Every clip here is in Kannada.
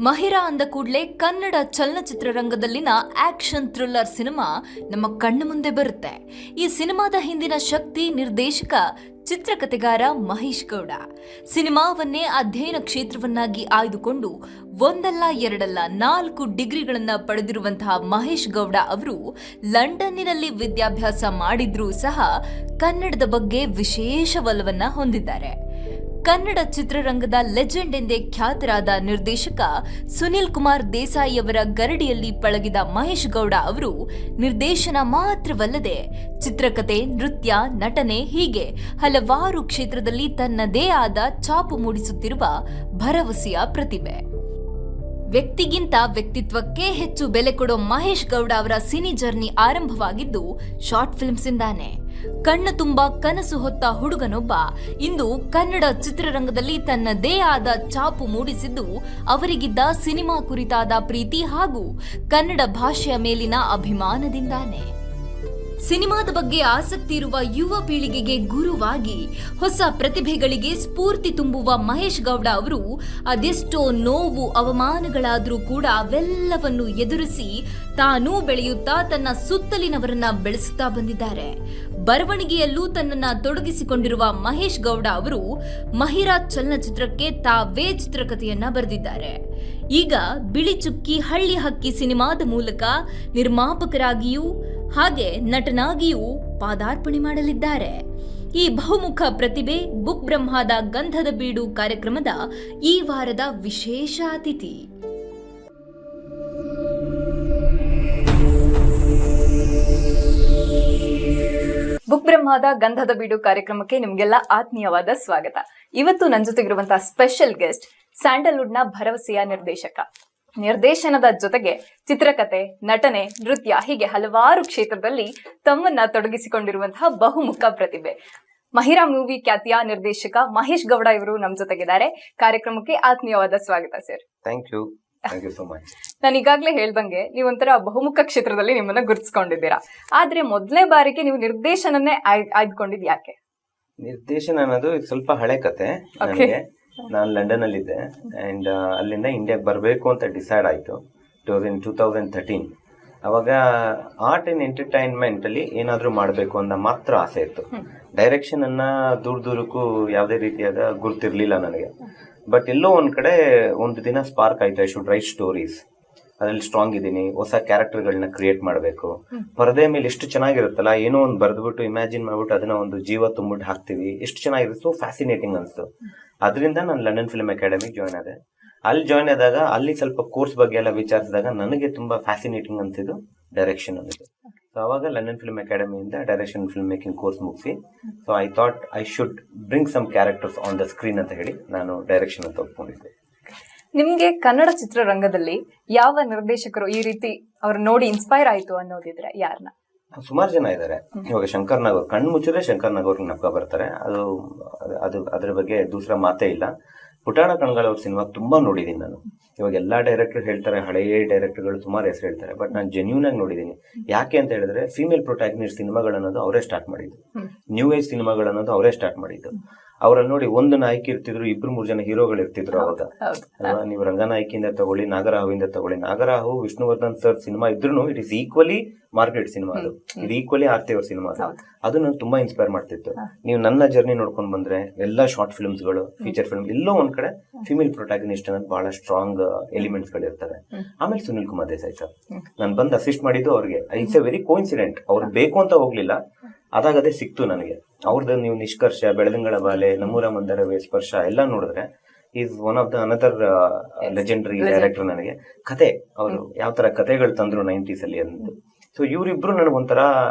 ಮಹಿರಾ ಅಂದ ಕೂಡಲೇ ಕನ್ನಡ ಚಲನಚಿತ್ರರಂಗದಲ್ಲಿನ ಆಕ್ಷನ್ ಥ್ರಿಲ್ಲರ್ ಸಿನಿಮಾ ನಮ್ಮ ಕಣ್ಣು ಮುಂದೆ ಬರುತ್ತೆ. ಈ ಸಿನಿಮಾದ ಹಿಂದಿನ ಶಕ್ತಿ ನಿರ್ದೇಶಕ ಚಿತ್ರಕಥೆಗಾರ ಮಹೇಶ್ ಗೌಡ. ಸಿನಿಮಾವನ್ನೇ ಅಧ್ಯಯನ ಕ್ಷೇತ್ರವನ್ನಾಗಿ ಆಯ್ದುಕೊಂಡು ಒಂದಲ್ಲ ಎರಡಲ್ಲ 4 ಡಿಗ್ರಿಗಳನ್ನ ಪಡೆದಿರುವಂತಹ ಮಹೇಶ್ ಗೌಡ ಅವರು ಲಂಡನ್ನಿನಲ್ಲಿ ವಿದ್ಯಾಭ್ಯಾಸ ಮಾಡಿದ್ರೂ ಸಹ ಕನ್ನಡದ ಬಗ್ಗೆ ವಿಶೇಷ ಒಲವನ್ನ ಹೊಂದಿದ್ದಾರೆ. ಕನ್ನಡ ಚಿತ್ರರಂಗದ ಲೆಜೆಂಡ್ ಎಂದೇ ಖ್ಯಾತರಾದ ನಿರ್ದೇಶಕ ಸುನಿಲ್ ಕುಮಾರ್ ದೇಸಾಯಿ ಅವರ ಗರಡಿಯಲ್ಲಿ ಪಳಗಿದ ಮಹೇಶ್ ಗೌಡ ಅವರು ನಿರ್ದೇಶನ ಮಾತ್ರವಲ್ಲದೆ ಚಿತ್ರಕಥೆ, ನೃತ್ಯ, ನಟನೆ ಹೀಗೆ ಹಲವಾರು ಕ್ಷೇತ್ರದಲ್ಲಿ ತನ್ನದೇ ಆದ ಛಾಪು ಮೂಡಿಸುತ್ತಿರುವ ಭರವಸೆಯ ಪ್ರತಿಭೆ. ವ್ಯಕ್ತಿಗಿಂತ ವ್ಯಕ್ತಿತ್ವಕ್ಕೆ ಹೆಚ್ಚು ಬೆಲೆ ಕೊಡೋ ಮಹೇಶ್ ಗೌಡ ಅವರ ಸಿನಿ ಜರ್ನಿ ಆರಂಭವಾಗಿದ್ದು ಶಾರ್ಟ್ ಫಿಲ್ಮ್ಸ್ ಇಂದಾನೆ. ಕಣ್ಣು ತುಂಬಾ ಕನಸು ಹೊತ್ತ ಹುಡುಗನೊಬ್ಬ ಇಂದು ಕನ್ನಡ ಚಿತ್ರರಂಗದಲ್ಲಿ ತನ್ನದೇ ಆದ ಛಾಪು ಮೂಡಿಸಿದ್ದು ಅವರಿಗಿದ್ದ ಸಿನಿಮಾ ಕುರಿತಾದ ಪ್ರೀತಿ ಹಾಗೂ ಕನ್ನಡ ಭಾಷೆಯ ಮೇಲಿನ ಅಭಿಮಾನದಿಂದಾನೆ. ಸಿನಿಮಾದ ಬಗ್ಗೆ ಆಸಕ್ತಿ ಇರುವ ಯುವ ಪೀಳಿಗೆಗೆ ಗುರುವಾಗಿ ಹೊಸ ಪ್ರತಿಭೆಗಳಿಗೆ ಸ್ಫೂರ್ತಿ ತುಂಬುವ ಮಹೇಶ್ ಗೌಡ ಅವರು ಅದೆಷ್ಟೋ ನೋವು ಅವಮಾನಗಳಾದರೂ ಕೂಡ ಅವೆಲ್ಲವನ್ನು ಎದುರಿಸಿ ತಾನೂ ಬೆಳೆಯುತ್ತಾ ತನ್ನ ಸುತ್ತಲಿನವರನ್ನ ಬೆಳೆಸುತ್ತಾ ಬಂದಿದ್ದಾರೆ. ಬರವಣಿಗೆಯಲ್ಲೂ ತನ್ನನ್ನ ತೊಡಗಿಸಿಕೊಂಡಿರುವ ಮಹೇಶ್ ಗೌಡ ಅವರು ಮಹಿರಾ ಚಲನಚಿತ್ರಕ್ಕೆ ತಾವೇ ಚಿತ್ರಕಥೆಯನ್ನ ಬರೆದಿದ್ದಾರೆ. ಈಗ ಬಿಳಿ ಚುಕ್ಕಿ ಹಳ್ಳಿ ಹಕ್ಕಿ ಸಿನಿಮಾದ ಮೂಲಕ ನಿರ್ಮಾಪಕರಾಗಿಯೂ ಹಾಗೆ ನಟನಾಗಿಯೂ ಪಾದಾರ್ಪಣೆ ಮಾಡಲಿದ್ದಾರೆ. ಈ ಬಹುಮುಖ ಪ್ರತಿಭೆ ಬುಕ್ ಬ್ರಹ್ಮದ ಗಂಧದ ಬೀಡು ಕಾರ್ಯಕ್ರಮದ ಈ ವಾರದ ವಿಶೇಷ ಅತಿಥಿ. ಬುಕ್ ಬ್ರಹ್ಮದ ಗಂಧದ ಬೀಡು ಕಾರ್ಯಕ್ರಮಕ್ಕೆ ನಿಮ್ಗೆಲ್ಲ ಆತ್ಮೀಯವಾದ ಸ್ವಾಗತ. ಇವತ್ತು ನನ್ನ ಜೊತೆಗಿರುವಂತಹ ಸ್ಪೆಷಲ್ ಗೆಸ್ಟ್ ಸ್ಯಾಂಡಲ್ವುಡ್ ನ ಭರವಸೆಯ ನಿರ್ದೇಶಕ. ನಿರ್ದೇಶನದ ಜೊತೆಗೆ ಚಿತ್ರಕಥೆ, ನಟನೆ, ನೃತ್ಯ ಹೀಗೆ ಹಲವಾರು ಕ್ಷೇತ್ರದಲ್ಲಿ ತಮ್ಮನ್ನ ತೊಡಗಿಸಿಕೊಂಡಿರುವಂತಹ ಬಹುಮುಖ ಪ್ರತಿಭೆ ಮಹಿರಾ ಮೂವಿ ಖ್ಯಾತಿಯ ನಿರ್ದೇಶಕ ಮಹೇಶ್ ಗೌಡ ಇವರು ನಮ್ಮ ಜೊತೆಗಿದ್ದಾರೆ. ಕಾರ್ಯಕ್ರಮಕ್ಕೆ ಆತ್ಮೀಯವಾದ ಸ್ವಾಗತ sir. Thank you so much. ನಾನು ಈಗಾಗಲೇ ಹೇಳ್ದಂಗೆ ನೀವೊಂಥರ ಬಹುಮುಖ ಕ್ಷೇತ್ರದಲ್ಲಿ ನಿಮ್ಮನ್ನ ಗುರುತಿಸ್ಕೊಂಡಿದ್ದೀರಾ. ಆದ್ರೆ ಮೊದಲನೇ ಬಾರಿಗೆ ನೀವು ನಿರ್ದೇಶನನ್ನೇ ಆಯ್ದುಕೊಂಡಿದ್ ಯಾಕೆ? ನಿರ್ದೇಶನ ಅನ್ನೋದು ಸ್ವಲ್ಪ ಹಳೆ ಕತೆ. ನನಗೆ ನಾನು ಲಂಡನ್ ಅಲ್ಲಿ ಇದ್ದೆ ಅಂಡ್ ಅಲ್ಲಿಂದ ಇಂಡಿಯಾಗೆ ಬರಬೇಕು ಅಂತ ಡಿಸೈಡ್ ಆಯಿತು. It was in 2013. ಅವಾಗ ಆರ್ಟ್ ಅಂಡ್ ಎಂಟರ್ಟೈನ್ಮೆಂಟ್ ಅಲ್ಲಿ ಏನಾದರೂ ಮಾಡಬೇಕು ಅನ್ನೋ ಮಾತ್ರ ಆಸೆ ಇತ್ತು. ಡೈರೆಕ್ಷನ್ ಅನ್ನ ದೂರಕ್ಕೂ ಯಾವುದೇ ರೀತಿಯಾದ ಗುರುತಿರ್ಲಿಲ್ಲ ನನಗೆ. ಬಟ್ ಎಲ್ಲೋ ಒಂದ್ ಕಡೆ ಒಂದು ದಿನ ಸ್ಪಾರ್ಕ್ ಆಯ್ತು, ಐ ಶುಡ್ ರೈಟ್ ಸ್ಟೋರೀಸ್, ಅದ್ರಲ್ಲಿ ಸ್ಟ್ರಾಂಗ್ ಇದ್ದೀನಿ, ಹೊಸ ಕ್ಯಾರೆಕ್ಟರ್ಗಳನ್ನ ಕ್ರಿಯೇಟ್ ಮಾಡಬೇಕು. ಪರದೆ ಮೇಲೆ ಎಷ್ಟು ಚೆನ್ನಾಗಿರುತ್ತಲ್ಲ, ಏನೋ ಒಂದು ಬರೆದ್ಬಿಟ್ಟು ಇಮ್ಯಾಜಿನ್ ಮಾಡ್ಬಿಟ್ಟು ಅದನ್ನ ಒಂದು ಜೀವ ತುಂಬಿಟ್ಟು ಹಾಕ್ತಿವಿ, ಎಷ್ಟು ಚೆನ್ನಾಗಿರುತ್ತೆ, ಸೊ ಫ್ಯಾಸಿನೇಟಿಂಗ್ ಅನ್ಸ್ತು. ಅದರಿಂದ ನಾನು ಲಂಡನ್ ಫಿಲ್ಮ್ ಅಕಾಡೆಮಿ ಜಾಯ್ನ್ ಆದೆ. ಅಲ್ಲಿ ಜಾಯ್ನ್ ಆದಾಗ ಅಲ್ಲಿ ಸ್ವಲ್ಪ ಕೋರ್ಸ್ ಬಗ್ಗೆ ಎಲ್ಲ ವಿಚಾರಿಸಿದಾಗ ನನಗೆ ತುಂಬಾ ಫ್ಯಾಸಿನೇಟಿಂಗ್ ಅನ್ಸಿದ್ದು ಡೈರೆಕ್ಷನ್ ಅನ್ನೋದು. ಸೊ ಅವಾಗ ಲಂಡನ್ ಫಿಲ್ಮ್ ಅಕಾಡೆಮಿಯಿಂದ ಡೈರೆಕ್ಷನ್ ಫಿಲ್ಮ್ ಮೇಕಿಂಗ್ ಕೋರ್ಸ್ ಮುಗಿಸಿ, so I thought I should bring some characters on the screen ಅಂತ ಹೇಳಿ ನಾನು ಡೈರೆಕ್ಷನ್ ಅಂತ ಒಪ್ಕೊಂಡಿದ್ದೆ. ನಿಮ್ಗೆ ಕನ್ನಡ ಚಿತ್ರರಂಗದಲ್ಲಿ ಯಾವ ನಿರ್ದೇಶಕರು ಈ ರೀತಿ ಅವ್ರ ನೋಡಿ ಇನ್ಸ್ಪೈರ್ ಆಯ್ತು ಅನ್ನೋದಿದ್ರೆ ಯಾರನ್ನ? ಸುಮಾರು ಜನ ಇದ್ದಾರೆ. ಇವಾಗ ಶಂಕರ್ ನಾಗ್, ಕಣ್ಣು ಮುಚ್ಚಿದ್ರೆ ಶಂಕರ್ ನಾಗ್ ಅವ್ರಿಗೆ ನಪ್ಪ ಬರ್ತಾರೆ. ಅದ್ರ ಬಗ್ಗೆ ದೂಸರ ಮಾತೇ ಇಲ್ಲ. ಪುಟಾಣ ಕಣ್ಗಾಲ್ ಅವ್ರ ಸಿನಿಮಾ ತುಂಬಾ ನೋಡಿದೀನಿ ನಾನು. ಇವಾಗ ಎಲ್ಲಾ ಡೈರೆಕ್ಟರ್ ಹೇಳ್ತಾರೆ, ಹಳೆಯ ಡೈರೆಕ್ಟರ್ಗಳು ಸುಮಾರು ಹೆಸರು ಹೇಳ್ತಾರೆ, ಬಟ್ ನಾನು ಜೆನ್ಯೂನ್ ಆಗಿ ನೋಡಿದೀನಿ. ಯಾಕೆ ಅಂತ ಹೇಳಿದ್ರೆ ಫೀಮೇಲ್ ಪ್ರೊಟ್ಯಾಗನಿಸ್ಟ್ ಸಿನಿಮಾಗಳನ್ನೋದು ಅವರೇ ಸ್ಟಾರ್ಟ್ ಮಾಡಿದ್ದು, ನ್ಯೂ ಏಜ್ ಸಿನಿಮಾಗಳನ್ನೋದು ಅವರೇ ಸ್ಟಾರ್ಟ್ ಮಾಡಿದ್ದು. ಅವರಲ್ಲಿ ನೋಡಿ ಒಂದು ನಾಯಕಿ ಇರ್ತಿದ್ರು, 2-3 ಜನ ಹೀರೋಗಳು ಇರ್ತಿದ್ರು ಅವಾಗ. ನೀವು ರಂಗನಾಯಕಿಯಿಂದ ತಗೊಳ್ಳಿ, ನಾಗರಾಹುವಿಂದ ತಗೊಳ್ಳಿ. ನಾಗರಾಹು ವಿಷ್ಣುವರ್ಧನ್ ಸರ್ ಸಿನಿಮಾ ಇದ್ರು it is equally market cinema, ಅದು ಇದು ಈಕ್ವಲಿ ಆರ್ತಿ ಅವ್ರ ಸಿನಿಮಾ. ಅದು ನನಗೆ ತುಂಬಾ ಇನ್ಸ್ಪೈರ್ ಮಾಡ್ತಿತ್ತು. ನೀವು ನನ್ನ ಜರ್ನಿ ನೋಡ್ಕೊಂಡ್ ಬಂದ್ರೆ ಎಲ್ಲಾ ಶಾರ್ಟ್ ಫಿಲ್ಮ್ಸ್ ಗಳು, ಫೀಚರ್ ಫಿಲ್ಮ್, ಎಲ್ಲೋ ಒಂದ್ ಕಡೆ ಫಿಮೇಲ್ ಪ್ರೊಟ್ಯಾಗನಿಸ್ಟ್ ಅನ್ನೋದು ಬಹಳ ಸ್ಟ್ರಾಂಗ್ ಎಲಿಮೆಂಟ್ಸ್ ಗಳು ಇರ್ತವೆ. ಆಮೇಲೆ ಸುನಿಲ್ ಕುಮಾರ್ ದೇಸಾಯಿ ಸರ್, ನಾನು ಬಂದು ಅಸಿಸ್ಟ್ ಮಾಡಿದ್ದು ಅವ್ರಿಗೆ. It's A very coincident. ಅವ್ರು ಬೇಕು ಅಂತ ಹೋಗ್ಲಿಲ್ಲ, ಅದಾಗದೇ ಸಿಕ್ತು ನನಗೆ. ಅವ್ರದ್ದು ನೀವು ನಿಷ್ಕರ್ಷ, ಬೆಳದಿಂಗಳ ಬಾಲೆ, ನಮ್ಮೂರ ಮಂದರವೇ, ಸ್ಪರ್ಶ ಎಲ್ಲ ನೋಡಿದ್ರೆ is one of the another legendary director. ನನಗೆ ಕತೆ, ಅವರು ಯಾವ ತರ ಕತೆಗಳು ತಂದ್ರು 90s ಅಲ್ಲಿ ಅಂತ. ಸೊ ಇವರಿಬ್ರು ನನಗೊಂಥರ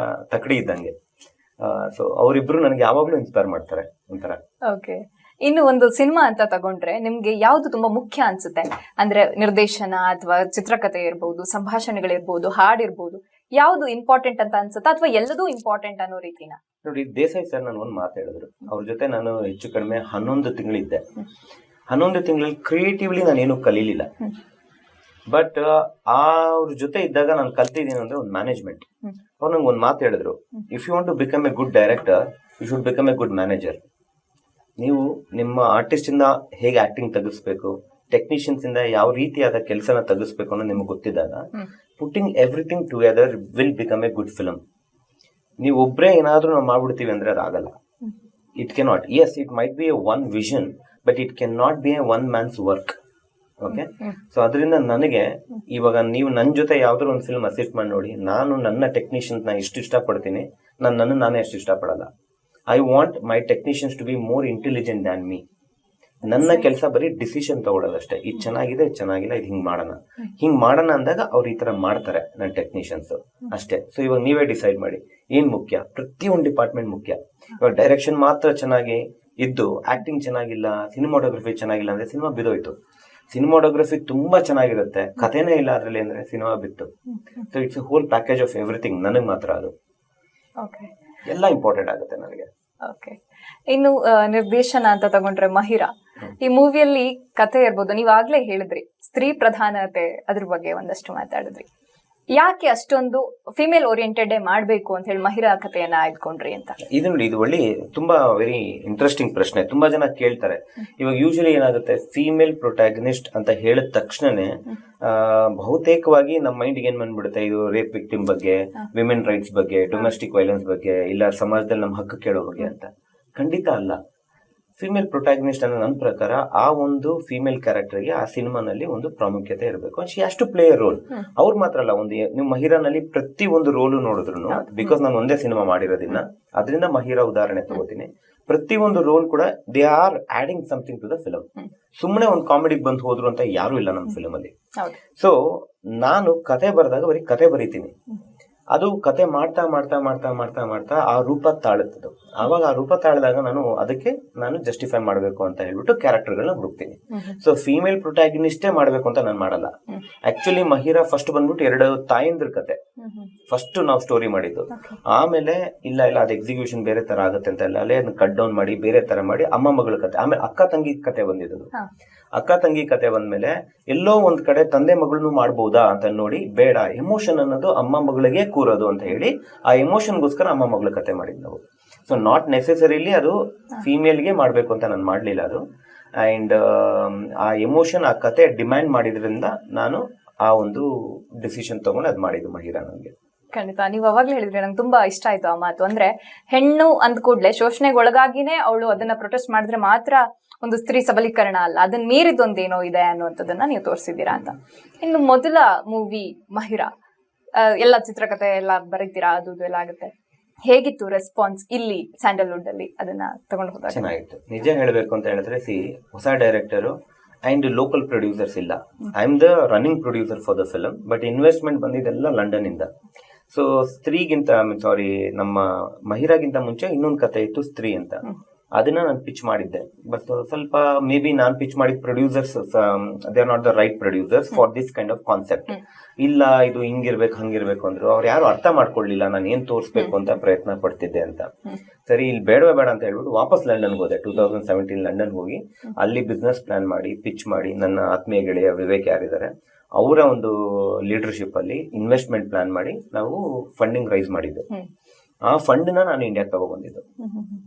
ತಕಡಿ ಇದ್ದಂಗೆ. ಸೊ ಅವರಿಬ್ರು ನನಗೆ ಯಾವಾಗ್ಲೂ ಇನ್ಸ್ಪೈರ್ ಮಾಡ್ತಾರೆ ಒಂಥರ. ಓಕೆ, ಇನ್ನು ಒಂದು ಸಿನಿಮಾ ಅಂತ ತಗೊಂಡ್ರೆ ನಿಮ್ಗೆ ಯಾವ್ದು ತುಂಬಾ ಮುಖ್ಯ ಅನ್ಸುತ್ತೆ? ಅಂದ್ರೆ ನಿರ್ದೇಶನ ಅಥವಾ ಚಿತ್ರಕಥೆ ಇರ್ಬೋದು, ಸಂಭಾಷಣೆಗಳಿರ್ಬೋದು, ಹಾಡಿರ್ಬೋದು, ಯಾವ್ದು ಇಂಪಾರ್ಟೆಂಟ್ ಅಂತ ಅನ್ಸುತ್ತಾ ಅಥವಾ ಎಲ್ಲದೂ ಇಂಪಾರ್ಟೆಂಟ್ ಅನ್ನೋ ರೀತಿನ? ನೋಡಿ, ದೇಸಾಯಿ ಸರ್ ನಾನು ಒಂದು ಮಾತು ಹೇಳಿದ್ರು. ಅವ್ರ ಜೊತೆ ನಾನು ಹೆಚ್ಚು ಕಡಿಮೆ 11 ತಿಂಗಳಿದ್ದೆ. 11 ತಿಂಗಳಲ್ಲಿ ಕ್ರಿಯೇಟಿವ್ಲಿ ನಾನೇನು ಕಲೀಲಿಲ್ಲ. ಬಟ್ ಅವ್ರ ಜೊತೆ ಇದ್ದಾಗ ನಾನು ಕಲ್ತಿದ್ದೀನಿ ಅಂದ್ರೆ ಒಂದು ಮ್ಯಾನೇಜ್ಮೆಂಟ್. ಅವ್ರು ನಂಗೆ ಒಂದು ಮಾತು ಹೇಳಿದ್ರು, if you want to become a good director, you should become a good manager. ನೀವು ನಿಮ್ಮ ಆರ್ಟಿಸ್ಟ್ ಇಂದ ಹೇಗೆ ಆಕ್ಟಿಂಗ್ ತೆಗಿಸ್ಬೇಕು, ಟೆಕ್ನಿಷಿಯನ್ಸ್ ಇಂದ ಯಾವ ರೀತಿಯಾದ ಕೆಲಸನ ತೆಗಿಸ್ಬೇಕು ಅನ್ನೋ ನಿಮ್ಗೆ ಗೊತ್ತಿದ್ದಾಗ putting everything together will become a good film. ನೀವು ಒಬ್ಬರೇ ಏನಾದ್ರೂ ನಾವು ಮಾಡ್ಬಿಡ್ತೀವಿ ಅಂದ್ರೆ ಅದಾಗಲ್ಲ. It can not, as it might be a one vision, but it can not be a one man's work. Okay, so ಅದರಿಂದ ನನಗೆ ಇವಾಗ ನೀವು ನನ್ನ ಜೊತೆ ಯಾವ್ದಾದ್ರು ಒಂದು ಫಿಲ್ಮ್ ಅಸಿಸ್ಟ್ ಮಾಡಿ ನೋಡಿ, ನಾನು ನನ್ನ ಟೆಕ್ನಿಷಿಯನ್ಸ್ ನ ಎಷ್ಟು ಇಷ್ಟಪಡ್ತೀನಿ, ನಾನೇ ಅಷ್ಟು ಇಷ್ಟಪಡಲ್ಲ. I want my technicians to be more intelligent than me. ನನ್ನ ಕೆಲಸ ಬರೀ ಡಿಸಿಷನ್ ತಗೊಳ್ಳೋದಷ್ಟೇ. ಇದು ಚೆನ್ನಾಗಿದೆ, ಇದು ಚೆನ್ನಾಗಿಲ್ಲ, ಇದು ಹಿಂಗ್ ಮಾಡೋಣ ಅಂದಾಗ ಅವ್ರು ಈ ತರ ಮಾಡ್ತಾರೆ ನನ್ನ ಟೆಕ್ನಿಷಿಯನ್ಸ್ ಅಷ್ಟೇ. ಸೊ ಇವಾಗ ನೀವೇ ಡಿಸೈಡ್ ಮಾಡಿ ಏನ್ ಮುಖ್ಯ. ಪ್ರತಿಯೊಂದು ಡಿಪಾರ್ಟ್ಮೆಂಟ್ ಮುಖ್ಯ. ಇವಾಗ ಡೈರೆಕ್ಷನ್ ಮಾತ್ರ ಚೆನ್ನಾಗಿ ಇದ್ದು ಆಕ್ಟಿಂಗ್ ಚೆನ್ನಾಗಿಲ್ಲ, ಸಿನಿಮಾಟೋಗ್ರಫಿ ಚೆನ್ನಾಗಿಲ್ಲ ಅಂದ್ರೆ ಸಿನಿಮಾ ಬಿದೋಯ್ತು. ಸಿನಿಮಾಟೋಗ್ರಫಿ ತುಂಬಾ ಚೆನ್ನಾಗಿರುತ್ತೆ, ಕಥೆನೇ ಇಲ್ಲ ಅದ್ರಲ್ಲಿ ಅಂದ್ರೆ ಸಿನಿಮಾ ಬಿತ್ತು. So it's whole package of everything. ನನಗೆ ಮಾತ್ರ ಅದು ಎಲ್ಲ ಇಂಪಾರ್ಟೆಂಟ್ ಆಗುತ್ತೆ ನನಗೆ. ಓಕೆ, ಇನ್ನು ನಿರ್ದೇಶನ ಅಂತ ತಗೊಂಡ್ರೆ ಮಹಿರಾ, ಈ ಮೂವಿಯಲ್ಲಿ ಕಥೆ ಇರ್ಬೋದು, ನೀವಾಗ್ಲೇ ಹೇಳಿದ್ರಿ ಸ್ತ್ರೀ ಪ್ರಧಾನತೆ ಅದ್ರ ಬಗ್ಗೆ ಒಂದಷ್ಟು ಮಾತಾಡಿದ್ರಿ. ಯಾಕೆ ಅಷ್ಟೊಂದು ಫಿಮೇಲ್ ಓರಿಯೆಂಟೆಡ್ ಮಾಡ್ಬೇಕು ಅಂತ ಹೇಳಿ ಮಹಿರಾ ಕಥೆಯನ್ನ ಆಯ್ದುಕೊಂಡ್ರಿ ಅಂತ? ಇದು ನೋಡಿ, ಇದು ಒಳ್ಳೆ ತುಂಬಾ ವೆರಿ ಇಂಟ್ರೆಸ್ಟಿಂಗ್ ಪ್ರಶ್ನೆ. ತುಂಬಾ ಜನ ಕೇಳ್ತಾರೆ. ಇವಾಗ ಯೂಶಲಿ ಏನಾಗುತ್ತೆ, ಫೀಮೇಲ್ ಪ್ರೊಟ್ಯಾಗನಿಸ್ಟ್ ಅಂತ ಹೇಳಿದ ತಕ್ಷಣನೇ ಬಹುತೇಕವಾಗಿ ನಮ್ಮ ಮೈಂಡ್ಗೆ ಏನ್ ಬಂದ್ಬಿಡುತ್ತೆ, ಇದು ರೇಪ್ ವಿಕ್ಟಿಮ್ ಬಗ್ಗೆ, ವಿಮೆನ್ ರೈಟ್ಸ್ ಬಗ್ಗೆ, ಡೊಮೆಸ್ಟಿಕ್ ವೈಲೆನ್ಸ್ ಬಗ್ಗೆ, ಇಲ್ಲ ಸಮಾಜದಲ್ಲಿ ನಮ್ಮ ಹಕ್ಕು ಕೇಳೋ ಬಗ್ಗೆ ಅಂತ. ಖಂಡಿತ ಅಲ್ಲ. ಫಿಮೇಲ್ ಪ್ರೊಟ್ಯಾಗನಿಸ್ಟ್ ಅನ್ನೋ ನನ್ನ ಪ್ರಕಾರ ಆ ಒಂದು ಫಿಮೇಲ್ ಕ್ಯಾರೆಕ್ಟರ್ಗೆ ಆ ಸಿನಿಮಾನಲ್ಲಿ ಒಂದು ಪ್ರಾಮುಖ್ಯತೆ ಇರಬೇಕು. She has to play a role. ಅವ್ರು ಮಾತ್ರ ಅಲ್ಲ, ಒಂದು ನೀವು ಮಹಿರಾನಲ್ಲಿ ಪ್ರತಿ ಒಂದು ರೋಲು ನೋಡಿದ್ರು, ಬಿಕಾಸ್ ನಾನು ಒಂದೇ ಸಿನಿಮಾ ಮಾಡಿರೋದಿನ್ನ, ಅದರಿಂದ ಮಹಿರಾ ಉದಾಹರಣೆ ತಗೋತೀನಿ. ಪ್ರತಿ ಒಂದು ರೋಲ್ ಕೂಡ they are adding something to the film. ಸುಮ್ಮನೆ ಒಂದು ಕಾಮಿಡಿಗೆ ಬಂದು ಹೋದ್ರು ಅಂತ ಯಾರು ಇಲ್ಲ ನಮ್ಮ ಫಿಲಮ್ ಅಲ್ಲಿ. ಸೊ ನಾನು ಕತೆ ಬರೆದಾಗ ಬರೀ ಕತೆ ಬರೀತೀನಿ. ಅದು ಕತೆ ಮಾಡ್ತಾ ಮಾಡ್ತಾ ಮಾಡ್ತಾ ಮಾಡ್ತಾ ಮಾಡ್ತಾ ಆ ರೂಪ ತಾಳುತ್ತದು. ಆವಾಗ ಆ ರೂಪ ತಾಳಿದಾಗ ಅದಕ್ಕೆ ನಾನು ಜಸ್ಟಿಫೈ ಮಾಡಬೇಕು ಅಂತ ಹೇಳ್ಬಿಟ್ಟು ಕ್ಯಾರೆಕ್ಟರ್ಗಳನ್ನ ಹುಡುಕ್ತೀನಿ. ಸೊ ಫೀಮೇಲ್ ಪ್ರೊಟ್ಯಾಗನಿಸ್ಟೇ ಮಾಡಬೇಕು ಅಂತ ನಾನು ಮಾಡಲ್ಲ. ಆಕ್ಚುಲಿ ಮಹಿರಾ ಫಸ್ಟ್ ಬಂದ್ಬಿಟ್ಟು 2 ತಾಯಂದ್ರ ಕತೆ ಫಸ್ಟ್ ನಾವು ಸ್ಟೋರಿ ಮಾಡಿದ್ದು. ಆಮೇಲೆ ಇಲ್ಲ ಅದು ಎಕ್ಸಿಕ್ಯೂಷನ್ ಬೇರೆ ತರ ಆಗುತ್ತೆ ಅಂತ ಎಲ್ಲ ಅಲ್ಲೇ ಕಟ್ ಡೌನ್ ಮಾಡಿ ಬೇರೆ ತರ ಮಾಡಿ ಅಮ್ಮ ಮಗಳ ಕತೆ, ಆಮೇಲೆ ಅಕ್ಕ ತಂಗಿ ಕತೆ ಬಂದಿದ್ದು. ಅಕ್ಕ ತಂಗಿ ಕತೆ ಬಂದ್ಮೇಲೆ ಎಲ್ಲೋ ಒಂದ್ ಕಡೆ ತಂದೆ ಮಗಳನ್ನು ಮಾಡ್ಬೋದಾ ಅಂತ ನೋಡಿ, ಬೇಡ, ಎಮೋಷನ್ ಅನ್ನೋದು ಅಮ್ಮ ಮಗಳಿಗೆ ಕೂರೋದು ಅಂತ ಹೇಳಿ ಆ ಎಮೋಷನ್ಗೋಸ್ಕರ ಅಮ್ಮ ಮಗಳ ಕತೆ ಮಾಡಿದ್ ನಾವು. ಸೊ ನಾಟ್ ನೆಸೆಸರಿಲಿ ಅದು ಫೀಮೇಲ್ಗೆ ಮಾಡ್ಬೇಕು ಅಂತ ನಾನು ಮಾಡ್ಲಿಲ್ಲ ಅದು. ಅಂಡ್ ಆ ಎಮೋಷನ್ ಆ ಕತೆ ಡಿಮ್ಯಾಂಡ್ ಮಾಡಿದ್ರಿಂದ ನಾನು ಆ ಒಂದು ಡಿಸಿಷನ್ ತಗೊಂಡು ಅದ್ ಮಾಡಿದ್ದು ಮಹಿರಾ ನನಗೆ. ಖಂಡಿತ, ನೀವು ಅವಾಗ್ಲೇ ಹೇಳಿದ್ರಿ, ನಂಗೆ ತುಂಬಾ ಇಷ್ಟ ಆಯ್ತು ಆ ಮಾತು. ಅಂದ್ರೆ ಹೆಣ್ಣು ಅಂದ ಕೂಡ್ಲೆ ಶೋಷಣೆಗೆ ಒಳಗಾಗಿನೇ ಅವಳು ಅದನ್ನ ಪ್ರೊಟೆಸ್ಟ್ ಮಾಡಿದ್ರೆ ಮಾತ್ರ ಒಂದು ಸ್ತ್ರೀ ಸಬಲೀಕರಣ ಅಲ್ಲ, ಅದನ್ನ ಮೀರಿದೊಂದೇನೋ ಇದೆ ಅನ್ನುವಂಥದ್ದನ್ನ ನೀವು ತೋರಿಸಿದ್ದೀರಾ ಅಂತ. ಇನ್ನು ಮೊದಲ ಮೂವಿ ಮಹಿರಾ, ಎಲ್ಲ ಚಿತ್ರಕಥೆ ಎಲ್ಲ ಬರೀತೀರಾ, ಅದು ಎಲ್ಲ ಆಗುತ್ತೆ. ಹೇಗಿತ್ತು ರೆಸ್ಪಾನ್ಸ್ ಇಲ್ಲಿ ಸ್ಯಾಂಡಲ್ವುಡ್ ಅಲ್ಲಿ ಅದನ್ನ ತಗೊಂಡು ಹೋದಾಗ? ಚೆನ್ನಾಗಿತ್ತು. ನಿಜ ಹೇಳ್ಬೇಕು ಅಂತ ಹೇಳಿದ್ರೆ, ಹೊಸ ಡೈರೆಕ್ಟರ್ ಅಂಡ್ ಲೋಕಲ್ ಪ್ರೊಡ್ಯೂಸರ್ಸ್ ಇಲ್ಲ. I am the running producer for the film, but investment ಬಂದಿದ್ದೆಲ್ಲ ಲಂಡನ್ ಇಂದ. ಸೊ ನಮ್ಮ ಮಹಿರಾಗಿಂತ ಮುಂಚೆ ಇನ್ನೊಂದು ಕತೆ ಇತ್ತು, ಸ್ತ್ರೀ ಅಂತ. ಅದನ್ನ ನಾನು ಪಿಚ್ ಮಾಡಿದ್ದೆ. ಬಟ್ ಸ್ವಲ್ಪ ಮೇ ಬಿ ನಾನು ಪಿಚ್ ಮಾಡಿದ producers they are not the right producers for this kind of concept. ಇಲ್ಲ ಇದು ಹಿಂಗಿರ್ಬೇಕು ಹಂಗಿರ್ಬೇಕು ಅಂದ್ರು. ಅವ್ರು ಯಾರು ಅರ್ಥ ಮಾಡ್ಕೊಳ್ಳಿಲ್ಲ ನಾನು ಏನ್ ತೋರಿಸ್ಬೇಕು ಅಂತ ಪ್ರಯತ್ನ ಪಡ್ತಿದ್ದೆ ಅಂತ. ಸರಿ, ಇಲ್ಲಿ ಬೇಡವೇ ಬೇಡ ಅಂತ ಹೇಳ್ಬಿಟ್ಟು ವಾಪಸ್ ಲಂಡನ್ಗೆ ಹೋದೆ. 2017 ಲಂಡನ್ ಹೋಗಿ ಅಲ್ಲಿ ಬಿಸ್ನೆಸ್ ಪ್ಲಾನ್ ಮಾಡಿ ಪಿಚ್ ಮಾಡಿ, ನನ್ನ ಆತ್ಮೀಯ ಗೆಳೆಯ ವಿವೇಕ್ ಯಾರಿದ್ದಾರೆ ಅವರ ಒಂದು ಲೀಡರ್ಶಿಪ್ ಅಲ್ಲಿ ಇನ್ವೆಸ್ಟ್ಮೆಂಟ್ ಪ್ಲಾನ್ ಮಾಡಿ ನಾವು ಫಂಡಿಂಗ್ ರೈಸ್ ಮಾಡಿದ್ದು. ಆ ಫಂಡ್ ನಾನು ಇಂಡಿಯಾಗೆ ತಗೊಬಂದಿದ್ದು.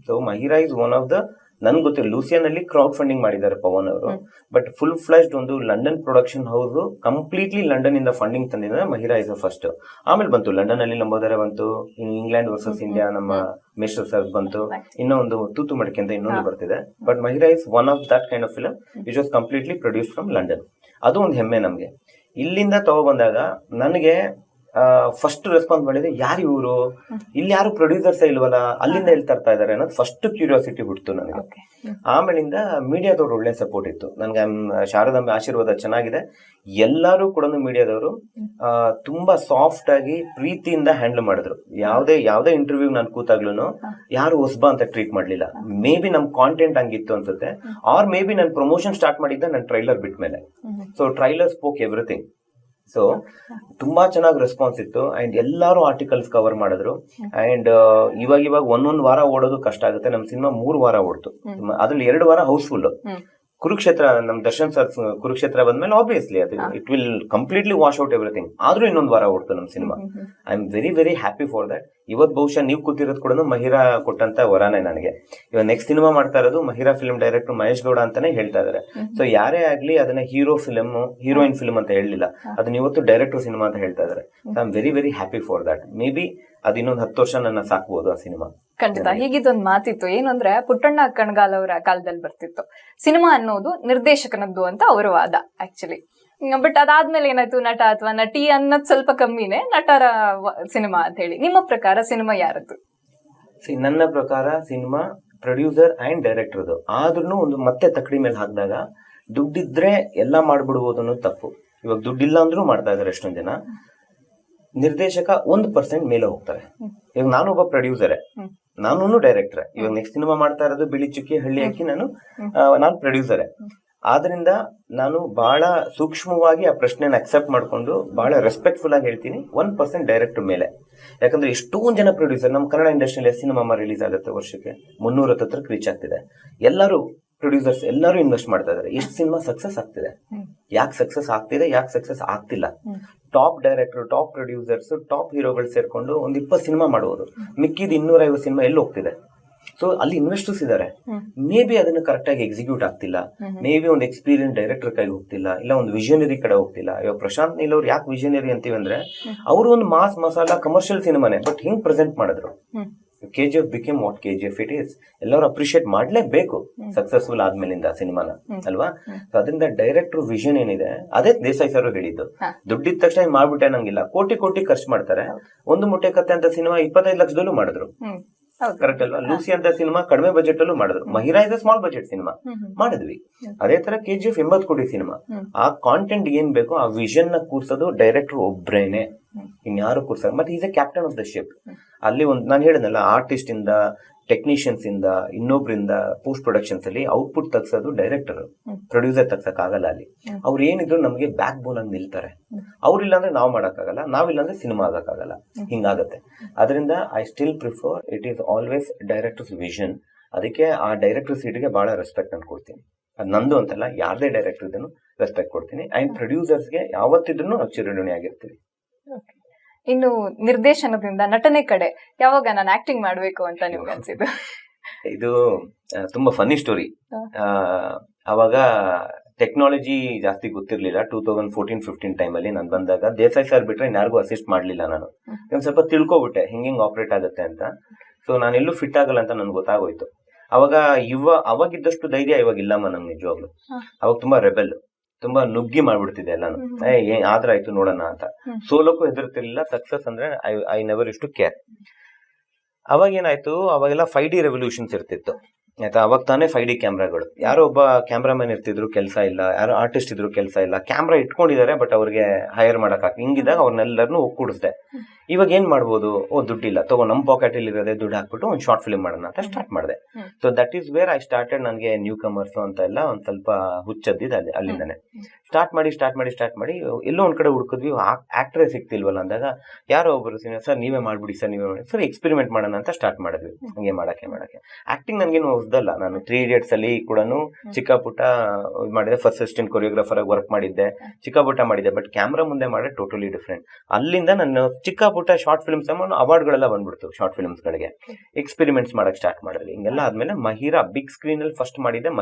So Mahira is one of the, ನನ್ಗೆ ಗೊತ್ತಿಲ್ಲ, ಲೂಸಿಯಾನ್ ಅಲ್ಲಿ ಕ್ರೌಡ್ ಫಂಡಿಂಗ್ ಮಾಡಿದ್ದಾರೆ ಪವನ್ ಅವರು. ಬಟ್ ಫುಲ್ ಫ್ಲೆಜ್ಡ್ ಒಂದು London production house completely London ಇಂದ ಫಂಡಿಂಗ್ ತಂದಿದ್ರೆ ಮಹಿರಾ ಇಸ್ ಫಸ್ಟ್. ಆಮೇಲೆ ಬಂತು ಲಂಡನ್ ಅಲ್ಲಿ ಲಂಬೋದರ ಬಂತು, ಇಂಗ್ಲೆಂಡ್ ವರ್ಸಸ್ ಇಂಡಿಯಾ ನಮ್ಮ ಮಿಸ್ಟರ್ ಸರ್ ಬಂತು, ಇನ್ನೊಂದು ತೂತು ಮಡಿಕೆ ಅಂತ ಇನ್ನೊಂದು ಬರ್ತಿದೆ. But Mahira is one of that kind of film which was completely produce from London. ಅದು ಒಂದು ಹೆಮ್ಮೆ ನಮ್ಗೆ. ಇಲ್ಲಿಂದ ತಗೊಬಂದಾಗ ನನಗೆ ಫಸ್ಟ್ ರೆಸ್ಪಾನ್ಸ್ ಮಾಡಿದ್ರೆ, ಯಾರು ಇವರು, ಇಲ್ಲಿ ಯಾರು ಪ್ರೊಡ್ಯೂಸರ್ಸ್ ಇಲ್ವಲ್ಲ, ಅಲ್ಲಿಂದ ಎಲ್ಲಿ ತರ್ತಾ ಇದಾರೆ ಅನ್ನೋದು ಫಸ್ಟ್ ಕ್ಯೂರಿಯಾಸಿಟಿ ಹುಡ್ತು ನನಗೆ. ಆಮೇಲಿಂದ ಮೀಡಿಯಾದವ್ರು ಒಳ್ಳೆ ಸಪೋರ್ಟ್ ಇತ್ತು ನನಗೆ. ಶಾರದಾಂಬೆ ಆಶೀರ್ವಾದ ಚೆನ್ನಾಗಿದೆ. ಎಲ್ಲರೂ ಕೂಡ ಮೀಡಿಯಾದವರು ತುಂಬಾ ಸಾಫ್ಟ್ ಆಗಿ ಪ್ರೀತಿಯಿಂದ ಹ್ಯಾಂಡಲ್ ಮಾಡಿದ್ರು. ಯಾವ್ದೇ ಇಂಟರ್ವ್ಯೂ ನಾನು ಕೂತಾಗ್ಲೂ ಯಾರು ಹೊಸಬ ಅಂತ ಟ್ರೀಟ್ ಮಾಡ್ಲಿಲ್ಲ. ಮೇ ಬಿ ನಮ್ ಕಾಂಟೆಂಟ್ ಹಂಗಿತ್ತು ಅನ್ಸುತ್ತೆ, ಆರ್ ಮೇ ಬಿ ನಾನು ಪ್ರಮೋಷನ್ ಸ್ಟಾರ್ಟ್ ಮಾಡಿದ್ದೆ ನನ್ನ ಟ್ರೈಲರ್ ಬಿಟ್ಟ ಮೇಲೆ. So trailer spoke everything. So ತುಂಬಾ ಚೆನ್ನಾಗಿ ರೆಸ್ಪಾನ್ಸ್ ಇತ್ತು. ಅಂಡ್ ಎಲ್ಲಾರು ಆರ್ಟಿಕಲ್ಸ್ ಕವರ್ ಮಾಡಿದ್ರು. ಅಂಡ್ ಇವಾಗ ಒಂದೊಂದು ವಾರ ಓಡೋದು ಕಷ್ಟ ಆಗುತ್ತೆ. ನಮ್ ಸಿನಿಮಾ 3 ವಾರ ಓಡ್ತು. ಅದ್ರಲ್ಲಿ 2 ವಾರ ಹೌಸ್ಫುಲ್. ಕುರುಕ್ಷೇತ್ರ, ನಮ್ ದರ್ಶನ್ ಸರ್ ಕುರುಕ್ಷೇತ್ರ ಬಂದ್ಮೇಲೆ ಆಬ್ವಿಯಸ್ಲಿ ಅದು it will completely wash out everything. ಆದ್ರೂ ಇನ್ನೊಂದು ವಾರ ಓಡ್ತು ನಮ್ cinema. I am very very happy for that. ಇವತ್ತು ಬಹುಶಃ ನೀವು ಕೂತಿರೋದು ಕೂಡ ಮಹಿರಾ ಕೊಟ್ಟಂತ ವರಾನೇ ನನಗೆ. ಇವಾಗ ನೆಕ್ಸ್ಟ್ ಸಿನಿಮಾ ಮಾಡ್ತಾ ಇರೋದು ಮಹಿರಾ ಫಿಲ್ಮ್ ಡೈರೆಕ್ಟರ್ ಮಹೇಶ್ ಗೌಡ ಅಂತಾನೆ ಹೇಳ್ತಾ ಇದಾರೆ. ಸೊ ಯಾರೇ ಆಗ್ಲಿ ಅದನ್ನ ಹೀರೋಯಿನ್ ಫಿಲ್ಮ್ ಅಂತ ಹೇಳಲಿಲ್ಲ, ಅದನ್ನ ಇವತ್ತು ಡೈರೆಕ್ಟರ್ ಸಿನಿಮಾ ಅಂತ ಹೇಳ್ತಾ ಇದಾರೆ. I am very very happy for that. May be ಅದು ಇನ್ನೊಂದು 10 ವರ್ಷ ನನ್ನ ಸಾಕ್ಬಹುದು ಆ ಸಿನಿಮಾ. ಖಂಡಿತ. ಹೀಗಿದೊಂದು ಮಾತಿತ್ತು, ಏನು ಅಂದ್ರೆ ಪುಟ್ಟಣ್ಣ ಕಣಗಾಲ್ ಅವರ ಕಾಲದಲ್ಲಿ ಬರ್ತಿತ್ತು, ಸಿನಿಮಾ ಅನ್ನೋದು ನಿರ್ದೇಶಕನದ್ದು ಅಂತ ಅವರ ವಾದ ಆಕ್ಚುಲಿ. ಬಟ್ ಅದಾದ್ಮೇಲೆ ಏನಾಯ್ತು, ನಟ ಅಥವಾ ನಟಿ ಅನ್ನೋದು ಸ್ವಲ್ಪ ಕಮ್ಮಿನೇ, ನಟರ ಸಿನಿಮಾ ಅಂತ ಹೇಳಿ. ನಿಮ್ಮ ಪ್ರಕಾರ ಸಿನಿಮಾ ಯಾರದ್ದು? ನನ್ನ ಪ್ರಕಾರ ಸಿನಿಮಾ ಪ್ರೊಡ್ಯೂಸರ್ ಅಂಡ್ ಡೈರೆಕ್ಟರ್ದು. ಆದ್ರೂ ಒಂದು ಮತ್ತೆ ತಕ್ಕಡಿ ಮೇಲೆ ಹಾಕಿದಾಗ ದುಡ್ಡಿದ್ರೆ ಎಲ್ಲ ಮಾಡ್ಬಿಡ್ಬೋದು ಅನ್ನೋದು ತಪ್ಪು. ಇವಾಗ ದುಡ್ಡಿಲ್ಲ ಅಂದ್ರೂ ಮಾಡ್ತಾ ಇದಾರೆ ಎಷ್ಟೊಂದು ಜನ. ನಿರ್ದೇಶಕ 1% ಮೇಲೆ ಹೋಗ್ತಾರೆ. ಇವಾಗ ನಾನು ಒಬ್ಬ ಪ್ರೊಡ್ಯೂಸರೇ, ನಾನು ಡೈರೆಕ್ಟರ್. ಇವಾಗ ನೆಕ್ಸ್ಟ್ ಸಿನಿಮಾ ಮಾಡ್ತಾ ಇರೋದು ಬಿಳಿ ಚುಕ್ಕಿ ಹಳ್ಳಿ ಹಾಕಿ ನಾನು ಪ್ರೊಡ್ಯೂಸರೇ. ಆದ್ರಿಂದ ನಾನು ಬಹಳ ಸೂಕ್ಷ್ಮವಾಗಿ ಆ ಪ್ರಶ್ನೆನ ಅಕ್ಸೆಪ್ಟ್ ಮಾಡ್ಕೊಂಡು ಬಹಳ ರೆಸ್ಪೆಕ್ಟ್ಫುಲ್ ಆಗಿ ಹೇಳ್ತೀನಿ 1% ಡೈರೆಕ್ಟರ್ ಮೇಲೆ. ಯಾಕಂದ್ರೆ ಎಷ್ಟೊಂದು ಜನ ಪ್ರೊಡ್ಯೂಸರ್ ನಮ್ಮ ಕನ್ನಡ ಇಂಡಸ್ಟ್ರಿಯಲ್ಲಿ ಸಿನಿಮಾ ರಿಲೀಸ್ ಆಗುತ್ತೆ ವರ್ಷಕ್ಕೆ 300 ಹತ್ರಕ್ಕೆ ರೀಚ್ ಆಗ್ತಿದೆ. ಎಲ್ಲರೂ ಪ್ರೊಡ್ಯೂಸರ್ಸ್ ಎಲ್ಲರೂ ಇನ್ವೆಸ್ಟ್ ಮಾಡ್ತಾ ಇದಾರೆ. ಎಷ್ಟು ಸಿನಿಮಾ ಸಕ್ಸಸ್ ಆಗ್ತಿದೆ, ಯಾಕೆ ಸಕ್ಸಸ್ ಆಗ್ತಿದೆ, ಯಾಕೆ ಸಕ್ಸಸ್ ಆಗ್ತಿಲ್ಲ? Top director, top producers, top ಹೀರೋಗಳು ಸೇರ್ಕೊಂಡು ಒಂದು 20 ಸಿನಿಮಾ ಮಾಡುವುದು, ಮಿಕ್ಕಿದ 250 ಸಿನಿಮಾ ಎಲ್ಲಿ ಹೋಗ್ತಿದೆ? ಸೊ ಅಲ್ಲಿ ಇನ್ವೆಸ್ಟರ್ಸ್ ಇದಾರೆ. ಮೇ ಬಿ ಅದನ್ನ ಕರೆಕ್ಟ್ ಆಗಿ ಎಕ್ಸಿಕ್ಯೂಟ್ ಆಗ್ತಿಲ್ಲ, ಮೇ ಬಿ ಒಂದು ಎಕ್ಸ್ಪೀರಿಯನ್ಸ್ ಡೈರೆಕ್ಟರ್ ಕೈಗೆ ಹೋಗ್ತಿಲ್ಲ, ಇಲ್ಲ ಒಂದು ವಿಷನರಿ ಕಡೆ ಹೋಗ್ತಿಲ್ಲ. ಇವಾಗ ಪ್ರಶಾಂತ್ ನೀಲ್ ಅವ್ರು ಯಾಕೆ ವಿಷನರಿ ಅಂತೀವಿ ಅಂದ್ರೆ, ಅವರು ಒಂದು ಮಾಸ್ ಮಸಾಲಾ ಕಮರ್ಷಿಯಲ್ ಸಿನಿಮಾನೇ, ಬಟ್ ಹಿಂಗ್ ಪ್ರೆಸೆಂಟ್ ಮಾಡಿದ್ರು. KGF became what KGF it is. ಎಲ್ಲರೂ ಅಪ್ರಿಶಿಯೇಟ್ ಮಾಡ್ಲೇಬೇಕು ಸಕ್ಸಸ್ಫುಲ್ ಆದ್ಮೇಲಿಂದ ಸಿನಿಮಾನ, ಅಲ್ವಾ? ಸೊ ಅದರಿಂದ ಡೈರೆಕ್ಟರ್ ವಿಷನ್ ಏನಿದೆ, ಅದೇ ದೇಸಾಯಿ ಸರ್ ಹೇಳಿದ್ದು. ದುಡ್ಡಿದ ತಕ್ಷಣ ಮಾಡ್ಬಿಟ್ಟೆ ನಂಗಿಲ್ಲ, ಕೋಟಿ ಕೋಟಿ ಖರ್ಚು ಮಾಡ್ತಾರೆ. ಒಂದು ಮುಟ್ಟೆ ಕತ್ತೆ ಅಂತ ಸಿನಿಮಾ 25 ಲಕ್ಷದಲ್ಲೂ ಮಾಡಿದ್ರು, ಕರೆಕ್ಟ್ ಅಲ್ವಾ? ಲೂಸಿ ಅಂತ ಸಿನಿಮಾ ಕಡಿಮೆ ಬಜೆಟ್ ಅಲ್ಲೂ ಮಾಡಿದ್ರು. Mahira is small budget cinema ಮಾಡಿದ್ವಿ. ಅದೇ ತರ KGF 80 ಕೋಟಿ ಸಿನಿಮಾ. ಆ ಕಾಂಟೆಂಟ್ ಏನ್ ಬೇಕು ಆ ವಿಷನ್ ನ ಕೂರ್ಸೋದು ಡೈರೆಕ್ಟರ್ ಒಬ್ರೇನೆ, ಇನ್ಯಾರು ಕೂರ್ಸ. ಮತ್ತೆ is A captain of the ship. ಅಲ್ಲಿ ಒಂದು ನಾನು ಹೇಳಿದ್ನಲ್ಲ, ಆರ್ಟಿಸ್ಟ್ ಇಂದ, ಟೆಕ್ನಿಷಿಯನ್ಸ್ ಇಂದ, ಇನ್ನೊಬ್ರಿಂದ ಪೋಸ್ಟ್ ಪ್ರೊಡಕ್ಷನ್ಸ್ ಅಲ್ಲಿ ಔಟ್ಪುಟ್ ತಗ್ಸೋದು ಡೈರೆಕ್ಟರ್, ಪ್ರೊಡ್ಯೂಸರ್ ತಗ್ಸಕ್ ಆಗಲ್ಲ. ಅಲ್ಲಿ ಅವ್ರು ಏನಿದ್ರು ನಮಗೆ ಬ್ಯಾಕ್ ಬೋನ್ ಆಗಿ ನಿಲ್ತಾರೆ. ಅವ್ರಿಲ್ಲ ಅಂದ್ರೆ ನಾವು ಮಾಡಕ್ಕಾಗಲ್ಲ, ನಾವಿಲ್ಲ ಅಂದ್ರೆ ಸಿನಿಮಾ ಆಗಕ್ಕಾಗಲ್ಲ, ಹಿಂಗಾಗತ್ತೆ. ಅದರಿಂದ I still prefer it is always directors vision. ಅದಕ್ಕೆ ಆ ಡೈರೆಕ್ಟರ್ ಸೀಟ್ಗೆ ಬಹಳ ರೆಸ್ಪೆಕ್ಟ್ ನಾನು ಕೊಡ್ತೀನಿ. ಅದು ನಂದು ಅಂತಲ್ಲ, ಯಾರದೇ ಡೈರೆಕ್ಟರ್ ಇದನ್ನು ರೆಸ್ಪೆಕ್ಟ್ ಕೊಡ್ತೀನಿ. ಅಂಡ್ ಪ್ರೊಡ್ಯೂಸರ್ಸ್ಗೆ ಯಾವತ್ತಿದ್ರು ನಾವು ಚಿರಋಣಿ ಆಗಿರ್ತೀವಿ. ಇನ್ನು ನಿರ್ದೇಶನದಿಂದ ನಟನೆ ಕಡೆ ಯಾವಾಗ ನಾನು ಆಕ್ಟಿಂಗ್ ಮಾಡ್ಬೇಕು ಅಂತ ನಿಮ್ಗೆ ಅನ್ಸಿದ್ದು? ಇದು ತುಂಬಾ ಫನ್ನಿ ಸ್ಟೋರಿ. ಅವಾಗ ಟೆಕ್ನಾಲಜಿ ಜಾಸ್ತಿ ಗೊತ್ತಿರ್ಲಿಲ್ಲ. 2014-15 ಟೈಮಲ್ಲಿ ನಾನು ಬಂದಾಗ ದೇಸಾಯಿ ಸರ್ ಬಿಟ್ರೆ ಯಾರಿಗೂ ಅಸಿಸ್ಟ್ ಮಾಡ್ಲಿಲ್ಲ. ನಾನು ಒಂದ್ ಸ್ವಲ್ಪ ತಿಳ್ಕೊಬಿಟ್ಟೆ ಹಿಂಗ್ ಆಪರೇಟ್ ಆಗುತ್ತೆ ಅಂತ. ಸೊ ನಾನು ಎಲ್ಲೂ ಫಿಟ್ ಆಗಲ್ಲ ಅಂತ ನನ್ಗೆ ಗೊತ್ತಾಗೋಯ್ತು. ಅವಾಗಿದ್ದಷ್ಟು ಧೈರ್ಯ ಇವಾಗ ಇಲ್ಲಮ್ಮ ನಂಗೆ ನಿಜವಾಗ್ಲು. ಅವಾಗ ತುಂಬಾ ರೆಬೆಲ್, ತುಂಬಾ ನುಗ್ಗಿ ಮಾಡ್ಬಿಡ್ತಿದೆ ಎಲ್ಲಾನು. ಆದ್ರಾಯ್ತು ನೋಡೋಣ ಅಂತ. ಸೋಲಕ್ಕೂ ಹೆದರ್ತಿರ್ಲಿಲ್ಲ, ಸಕ್ಸಸ್ ಅಂದ್ರೆ I never is to care. ಅವಾಗ ಏನಾಯ್ತು, ಅವಾಗೆಲ್ಲ 5D ರೆವಲ್ಯೂಷನ್ಸ್ ಇರ್ತಿತ್ತು ಆಯ್ತಾ. ಅವಾಗ ತಾನೇ 5D ಕ್ಯಾಮ್ರಾಗಳು. ಯಾರೋ ಒಬ್ಬ ಕ್ಯಾಮ್ರಾಮನ್ ಇರ್ತಿದ್ರು, ಕೆಲಸ ಇಲ್ಲ. ಯಾರೋ ಆರ್ಟಿಸ್ಟ್ ಇದ್ರು, ಕೆಲಸ ಇಲ್ಲ. ಕ್ಯಾಮ್ರಾ ಇಟ್ಕೊಂಡಿದ್ದಾರೆ, ಬಟ್ ಅವ್ರಿಗೆ ಹೈರ್ ಮಾಡಕ್ ಹಿಂಗಿದಾಗ ಅವ್ರನ್ನೆಲ್ಲರನ್ನೂ ಒಕ್ಕೂಡಿಸ್ದೆ. ಇವಾಗ ಏನ್ ಮಾಡ್ಬೋದು, ದುಡ್ಡಿಲ್ಲ, ತಗೋ ನಮ್ಮ ಪಾಕೆಟ್ ಅಲ್ಲಿ ಇರೋದೇ ದುಡ್ಡು ಹಾಕ್ಬಿಟ್ಟು ಒಂದು ಶಾರ್ಟ್ ಫಿಲ್ಮ್ ಮಾಡೋಣ ಅಂತ ಸ್ಟಾರ್ಟ್ ಮಾಡಿದೆ. So that is where I started. ನನಗೆ ನ್ಯೂ ಕಮರ್ಸ್ ಅಂತ ಎಲ್ಲ ಒಂದ್ ಸ್ವಲ್ಪ ಹುಚ್ಚದ್ದಿದ್ದು ಅಲ್ಲಿಂದಾನೆ ಸ್ಟಾರ್ಟ್ ಮಾಡಿ ಎಲ್ಲೋ ಒಂದ್ ಕಡೆ ಹುಡುಕಿದ್ವಿ, ಆಕ್ಟ್ರೇ ಸಿಕ್ತಿಲ್ವಲ್ಲ ಅಂದಾಗ ಯಾರೋ ಒಬ್ಬರು ಸರ್ ನೀವೇ ಮಾಡ್ಬಿಡಿ ಸರ್ ಎಕ್ಸ್ಪೆರಿಮೆಂಟ್ ಮಾಡೋಣ ಅಂತ ಸ್ಟಾರ್ಟ್ ಮಾಡಿದ್ವಿ. ಹಂಗೆ ಮಾಡಕ್ಕೆ ಆಕ್ಟಿಂಗ್ ನನ್ಗೇನು ಹೊಸದಲ್ಲ. ನಾನು 3 Idiots ಅಲ್ಲಿ ಕೂಡ ಚಿಕ್ಕ ಪುಟ್ಟ ಮಾಡಿದೆ. ಫಸ್ಟ್ ಅಸಿಸ್ಟೆಂಟ್ ಕೊರಿಯೋಗ್ರಾಫರ್ ಆಗಿ ವರ್ಕ್ ಮಾಡಿದ್ದೆ, ಚಿಕ್ಕ ಪುಟ್ಟ ಮಾಡಿದ್ದೆ. ಬಟ್ ಕ್ಯಾಮ್ರಾ ಮುಂದೆ ಮಾಡಿದ್ರೆ ಟೋಟಲಿ ಡಿಫ್ರೆಂಟ್. ಅಲ್ಲಿಂದ ನಾನು ಚಿಕ್ಕ ಪುಟ್ಟ ಶಾರ್ಟ್ ಫಿಲ್ಮ್ಸ್ ಅವಾರ್ಡ್ಗಳೆಲ್ಲ ಬಂದ್ಬಿಡ್ತು. ಶಾರ್ಟ್ ಫಿಲ್ಮ್ಸ್ ಗಳಿಗೆ ಎಕ್ಸ್ಪೆರಿಮೆಂಟ್ಸ್ ಮಾಡಕ್ ಸ್ಟಾರ್ಟ್ ಮಾಡಿದ್ವಿ. ಹಿಂಗೆಲ್ಲ ಆದ್ಮೇಲೆ ಮಹಿರಾ ಬಿಗ್ ಸ್ಕ್ರೀನ್ ಅಲ್ಲಿ ಫಸ್ಟ್ ಮಾಡಿದ್ದೆ.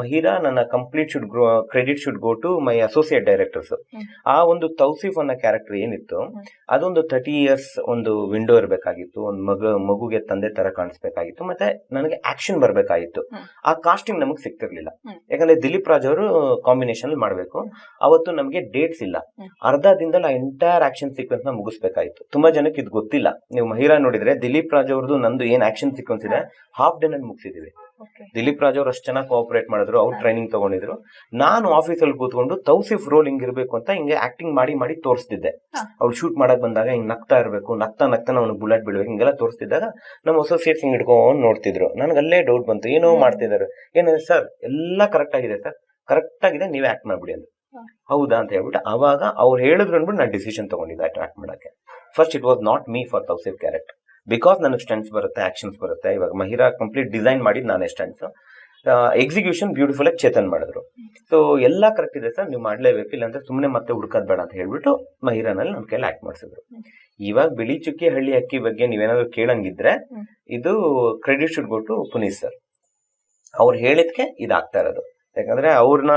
ಮಹಿರಾ ನನ್ನ complete credit should go to my associate directors. ಆ ಒಂದು ತೌಸಿಫ್ ಅನ್ನೋ ಕ್ಯಾರೆಕ್ಟರ್ ಏನಿತ್ತು, ಅದೊಂದು 30 years ಒಂದು ವಿಂಡೋ ಇರಬೇಕಾಗಿತ್ತು, ಒಂದು ಮಗುಗೆ ತಂದೆ ತರ ಕಾಣಿಸ್ಬೇಕಾಗಿತ್ತು, ಮತ್ತೆ ನನಗೆ ಆಕ್ಷನ್ ಬರ್ಬೇಕಾಗಿತ್ತು. ಆ ಕಾಸ್ಟಿಂಗ್ ನಮಗ್ ಸಿಕ್ತಿರ್ಲಿಲ್ಲ, ಯಾಕಂದ್ರೆ ದಿಲೀಪ್ ರಾಜ್ ಅವರು ಕಾಂಬಿನೇಷನ್ ಮಾಡ್ಬೇಕು. ಅವತ್ತು ನಮ್ಗೆ ಡೇಟ್ಸ್ ಇಲ್ಲ. ಅರ್ಧ ದಿನದಲ್ಲಿ ಆ ಎಂಟೈರ್ ಆಕ್ಷನ್ ಸೀಕ್ವೆನ್ಸ್ ನ ಮುಗಿಸ್ಬೇಕಾಯ್ತು. ತುಂಬಾ ಜನಕ್ಕೆ ಇದು ಗೊತ್ತಿಲ್ಲ. ನೀವು ಮಹಿರಾ ನೋಡಿದ್ರೆ ದಿಲೀಪ್ ರಾಜ್ ಅವ್ರದ್ದು ನಂದು ಏನ್ ಆಕ್ಷನ್ ಸೀಕ್ವೆನ್ಸ್ ಇದೆ ಹಾಫ್ ಡೇ ನಲ್ಲಿ ಮುಗಿಸಿದೀವಿ. ದಿಲೀಪ್ ರಾಜ್ ಅವ್ರು ಅಷ್ಟು ಚೆನ್ನಾಗಿ ಕೋಆಪರೇಟ್ ಮಾಡಿದ್ರು, ಅವ್ರು ಟ್ರೈನಿಂಗ್ ತಗೊಂಡಿದ್ರು. ನಾನು ಆಫೀಸಲ್ಲಿ ಕೂತ್ಕೊಂಡು ತೌಸಿಫ್ ರೋಲ್ ಹಿಂಗ್ ಇರ್ಬೇಕು ಅಂತ ಹಿಂಗೆ ಆಕ್ಟಿಂಗ್ ಮಾಡಿ ತೋರಿಸ್ತಿದ್ದೆ. ಅವ್ರು ಶೂಟ್ ಮಾಡಕ್ ಬಂದಾಗ ಹಿಂಗ್ ನಗ್ತಾ ಇರ್ಬೇಕು, ನಗ್ತಾ ಅವ್ನಿಗೆ ಬುಲೆಟ್ ಬೀಳ್ಬೇಕು, ಹಿಂಗೆಲ್ಲ ತೋರಿಸ್ತಿದ್ದಾಗ ನಮ್ಮ ಅಸೋಸಿಯೇಟ್ಸ್ ಹಿಂಗ್ ಹಿಡ್ಕೊಂಡು ನೋಡ್ತಿದ್ರು. ನನ್ಗೆ ಅಲ್ಲೇ ಡೌಟ್ ಬಂತು, ಏನೋ ಮಾಡ್ತಿದ್ದಾರೆ. ಏನಿದೆ ಸರ್, ಎಲ್ಲ ಕರೆಕ್ಟ್ ಆಗಿದೆ ಸರ್, ಕರೆಕ್ಟ್ ಆಗಿದೆ, ನೀವೇ ಆಕ್ಟ್ ಮಾಡ್ಬಿಡಿ ಅಂತ. ಹೌದಾ ಅಂತ ಹೇಳ್ಬಿಟ್ಟು ಅವಾಗ ಅವ್ರು ಹೇಳಿದ್ರು ಅಂದ್ಬಿಟ್ಟು ನಾನು ಡಿಸಿಷನ್ ತಗೊಂಡಿದ್ದೆ ಆಕ್ಟ್ ಮಾಡಕ್ಕೆ. First it was not me for Tauseef character, because ನನಗೆ ಸ್ಟಂಟ್ಸ್ ಬರುತ್ತೆ, ಆಕ್ಷನ್ಸ್ ಬರುತ್ತೆ. ಇವಾಗ ಮಹಿರಾ ಕಂಪ್ಲೀಟ್ ಡಿಸೈನ್ ಮಾಡಿದ್ ನಾನೇ ಸ್ಟಂಟ್ಸ್. ಎಕ್ಸಿಕ್ಯೂಷನ್ ಬ್ಯೂಟಿಫುಲ್ ಆಗಿ ಚೇತನ್ ಮಾಡಿದ್ರು. ಸೊ ಎಲ್ಲಾ ಕರೆಕ್ಟ್ ಇದೆ ಸರ್, ನೀವು ಮಾಡ್ಲೇಬೇಕು, ಇಲ್ಲಾಂದ್ರೆ ಸುಮ್ಮನೆ ಮತ್ತೆ ಹುಡ್ಕೋದ್ ಬೇಡ ಅಂತ ಹೇಳ್ಬಿಟ್ಟು ಮಹಿರಾನಲ್ಲಿ ನನ್ನ ಕೈಲಿ ಆಕ್ಟ್ ಮಾಡಿಸಿದ್ರು. ಇವಾಗ ಬಿಳಿ ಚುಕ್ಕಿ ಹಳ್ಳಿ ಅಕ್ಕಿ ಬಗ್ಗೆ ನೀವೇನಾದ್ರು ಕೇಳಂಗಿದ್ರೆ ಇದು credit should go to Puneeth sir. ಅವ್ರು ಹೇಳಿದ್ಕೆ ಇದಾಗ್ತಾ ಇರೋದು. ಯಾಕಂದ್ರೆ ಅವ್ರನ್ನ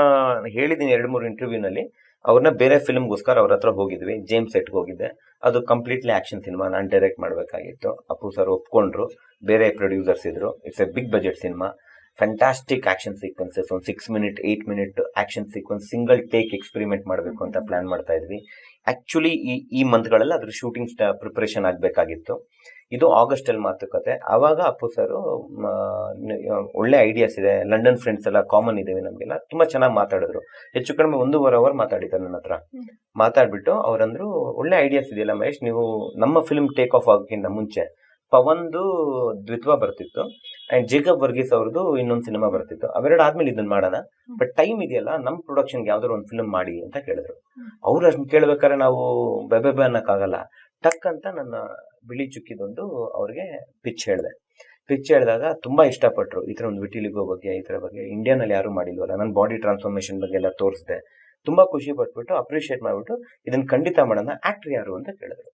ಹೇಳಿದೀನಿ 2-3 ಇಂಟರ್ವ್ಯೂನಲ್ಲಿ, ಅವ್ರನ್ನ ಬೇರೆ ಫಿಲ್ಮ್ಗೋಸ್ಕರ ಅವ್ರ ಹತ್ರ ಹೋಗಿದ್ವಿ, ಜೇಮ್ಸ್ ಸೆಟ್ಗೆ ಹೋಗಿದ್ದೆ. ಅದು ಕಂಪ್ಲೀಟ್ಲಿ ಆಕ್ಷನ್ ಸಿನಿಮಾ, ನಾನು ಡೈರೆಕ್ಟ್ ಮಾಡ್ಬೇಕಾಗಿತ್ತು. ಅಪ್ಪು ಸರ್ ಒಪ್ಕೊಂಡ್ರು, ಬೇರೆ ಪ್ರೊಡ್ಯೂಸರ್ಸ್ ಇದ್ರು. It's a big budget cinema, fantastic action sequences, ಒಂದು 6 minute 8 minute action sequence single take experiment ಮಾಡಬೇಕು ಅಂತ ಪ್ಲಾನ್ ಮಾಡ್ತಾ ಇದ್ವಿ. ಆಕ್ಚುಲಿ ಈ ಮಂತ್ಗಳಲ್ಲಿ ಅದ್ರ ಶೂಟಿಂಗ್ ಪ್ರಿಪರೇಷನ್ ಆಗಬೇಕಾಗಿತ್ತು. ಇದು ಆಗಸ್ಟ್ ಅಲ್ಲಿ ಮಾತುಕತೆ. ಆವಾಗ ಅಪ್ಪು ಸರ್ ಒಳ್ಳೆ ಐಡಿಯಾಸ್ ಇದೆ, ಲಂಡನ್ ಫ್ರೆಂಡ್ಸ್ ಎಲ್ಲ ಕಾಮನ್ ಇದ್ದೇವೆ ನಮಗೆಲ್ಲ, ತುಂಬಾ ಚೆನ್ನಾಗಿ ಮಾತಾಡಿದ್ರು. ಹೆಚ್ಚು ಕಡಿಮೆ 1.5 ಅವರ್ ಮಾತಾಡಿದ್ದಾರೆ ನನ್ನ ಹತ್ರ. ಮಾತಾಡ್ಬಿಟ್ಟು ಅವ್ರಂದ್ರು, ಒಳ್ಳೆ ಐಡಿಯಾಸ್ ಇದೆಯಲ್ಲ ಮಹೇಶ್, ನೀವು ನಮ್ಮ ಫಿಲ್ಮ್ ಟೇಕ್ ಆಫ್ ಆಗೋಕ್ಕಿಂತ ಮುಂಚೆ ಪವನ್ದು ದ್ವಿತ್ವ ಬರ್ತಿತ್ತು ಅಂಡ್ ಜೇಕಬ್ ವರ್ಗೀಸ್ ಅವ್ರದ್ದು ಇನ್ನೊಂದು ಸಿನಿಮಾ ಬರ್ತಿತ್ತು, ಅವೆರಡು ಆದ್ಮೇಲೆ ಇದನ್ನ ಮಾಡೋಣ, ಬಟ್ ಟೈಮ್ ಇದೆಯಲ್ಲ ನಮ್ ಪ್ರೊಡಕ್ಷನ್ಗೆ ಯಾವ್ದಾದ್ರು ಒಂದು ಫಿಲ್ಮ್ ಮಾಡಿ ಅಂತ ಕೇಳಿದ್ರು. ಅವ್ರು ಅಷ್ಟು ಕೇಳ್ಬೇಕಾದ್ರೆ ನಾವು ಬೆಬೆ ಅನ್ನಕ್ಕಾಗಲ್ಲ. ಟಕ್ ಅಂತ ನನ್ನ ಬಿಳಿ ಚುಕ್ಕಿದೊಂದು ಅವ್ರಿಗೆ ಪಿಚ್ ಹೇಳಿದಾಗ ತುಂಬಾ ಇಷ್ಟಪಟ್ರು. ಈ ತರ ಒಂದು ವಿಟಿಲಿಗೋ ಬಗ್ಗೆ, ಈ ತರ ಬಗ್ಗೆ ಇಂಡಿಯಾನಲ್ಲಿ ಯಾರು ಮಾಡಿಲ್ವಲ್ಲ, ನನ್ನ ಬಾಡಿ ಟ್ರಾನ್ಸ್ಫಾರ್ಮೇಶನ್ ಬಗ್ಗೆ ಎಲ್ಲ ತೋರಿಸಿದೆ. ತುಂಬಾ ಖುಷಿ ಪಟ್ಬಿಟ್ಟು ಅಪ್ರಿಶಿಯೇಟ್ ಮಾಡ್ಬಿಟ್ಟು ಇದನ್ನ ಖಂಡಿತ ಮಾಡೋಣ, ಆಕ್ಟರ್ ಯಾರು ಅಂತ ಕೇಳಿದ್ರು.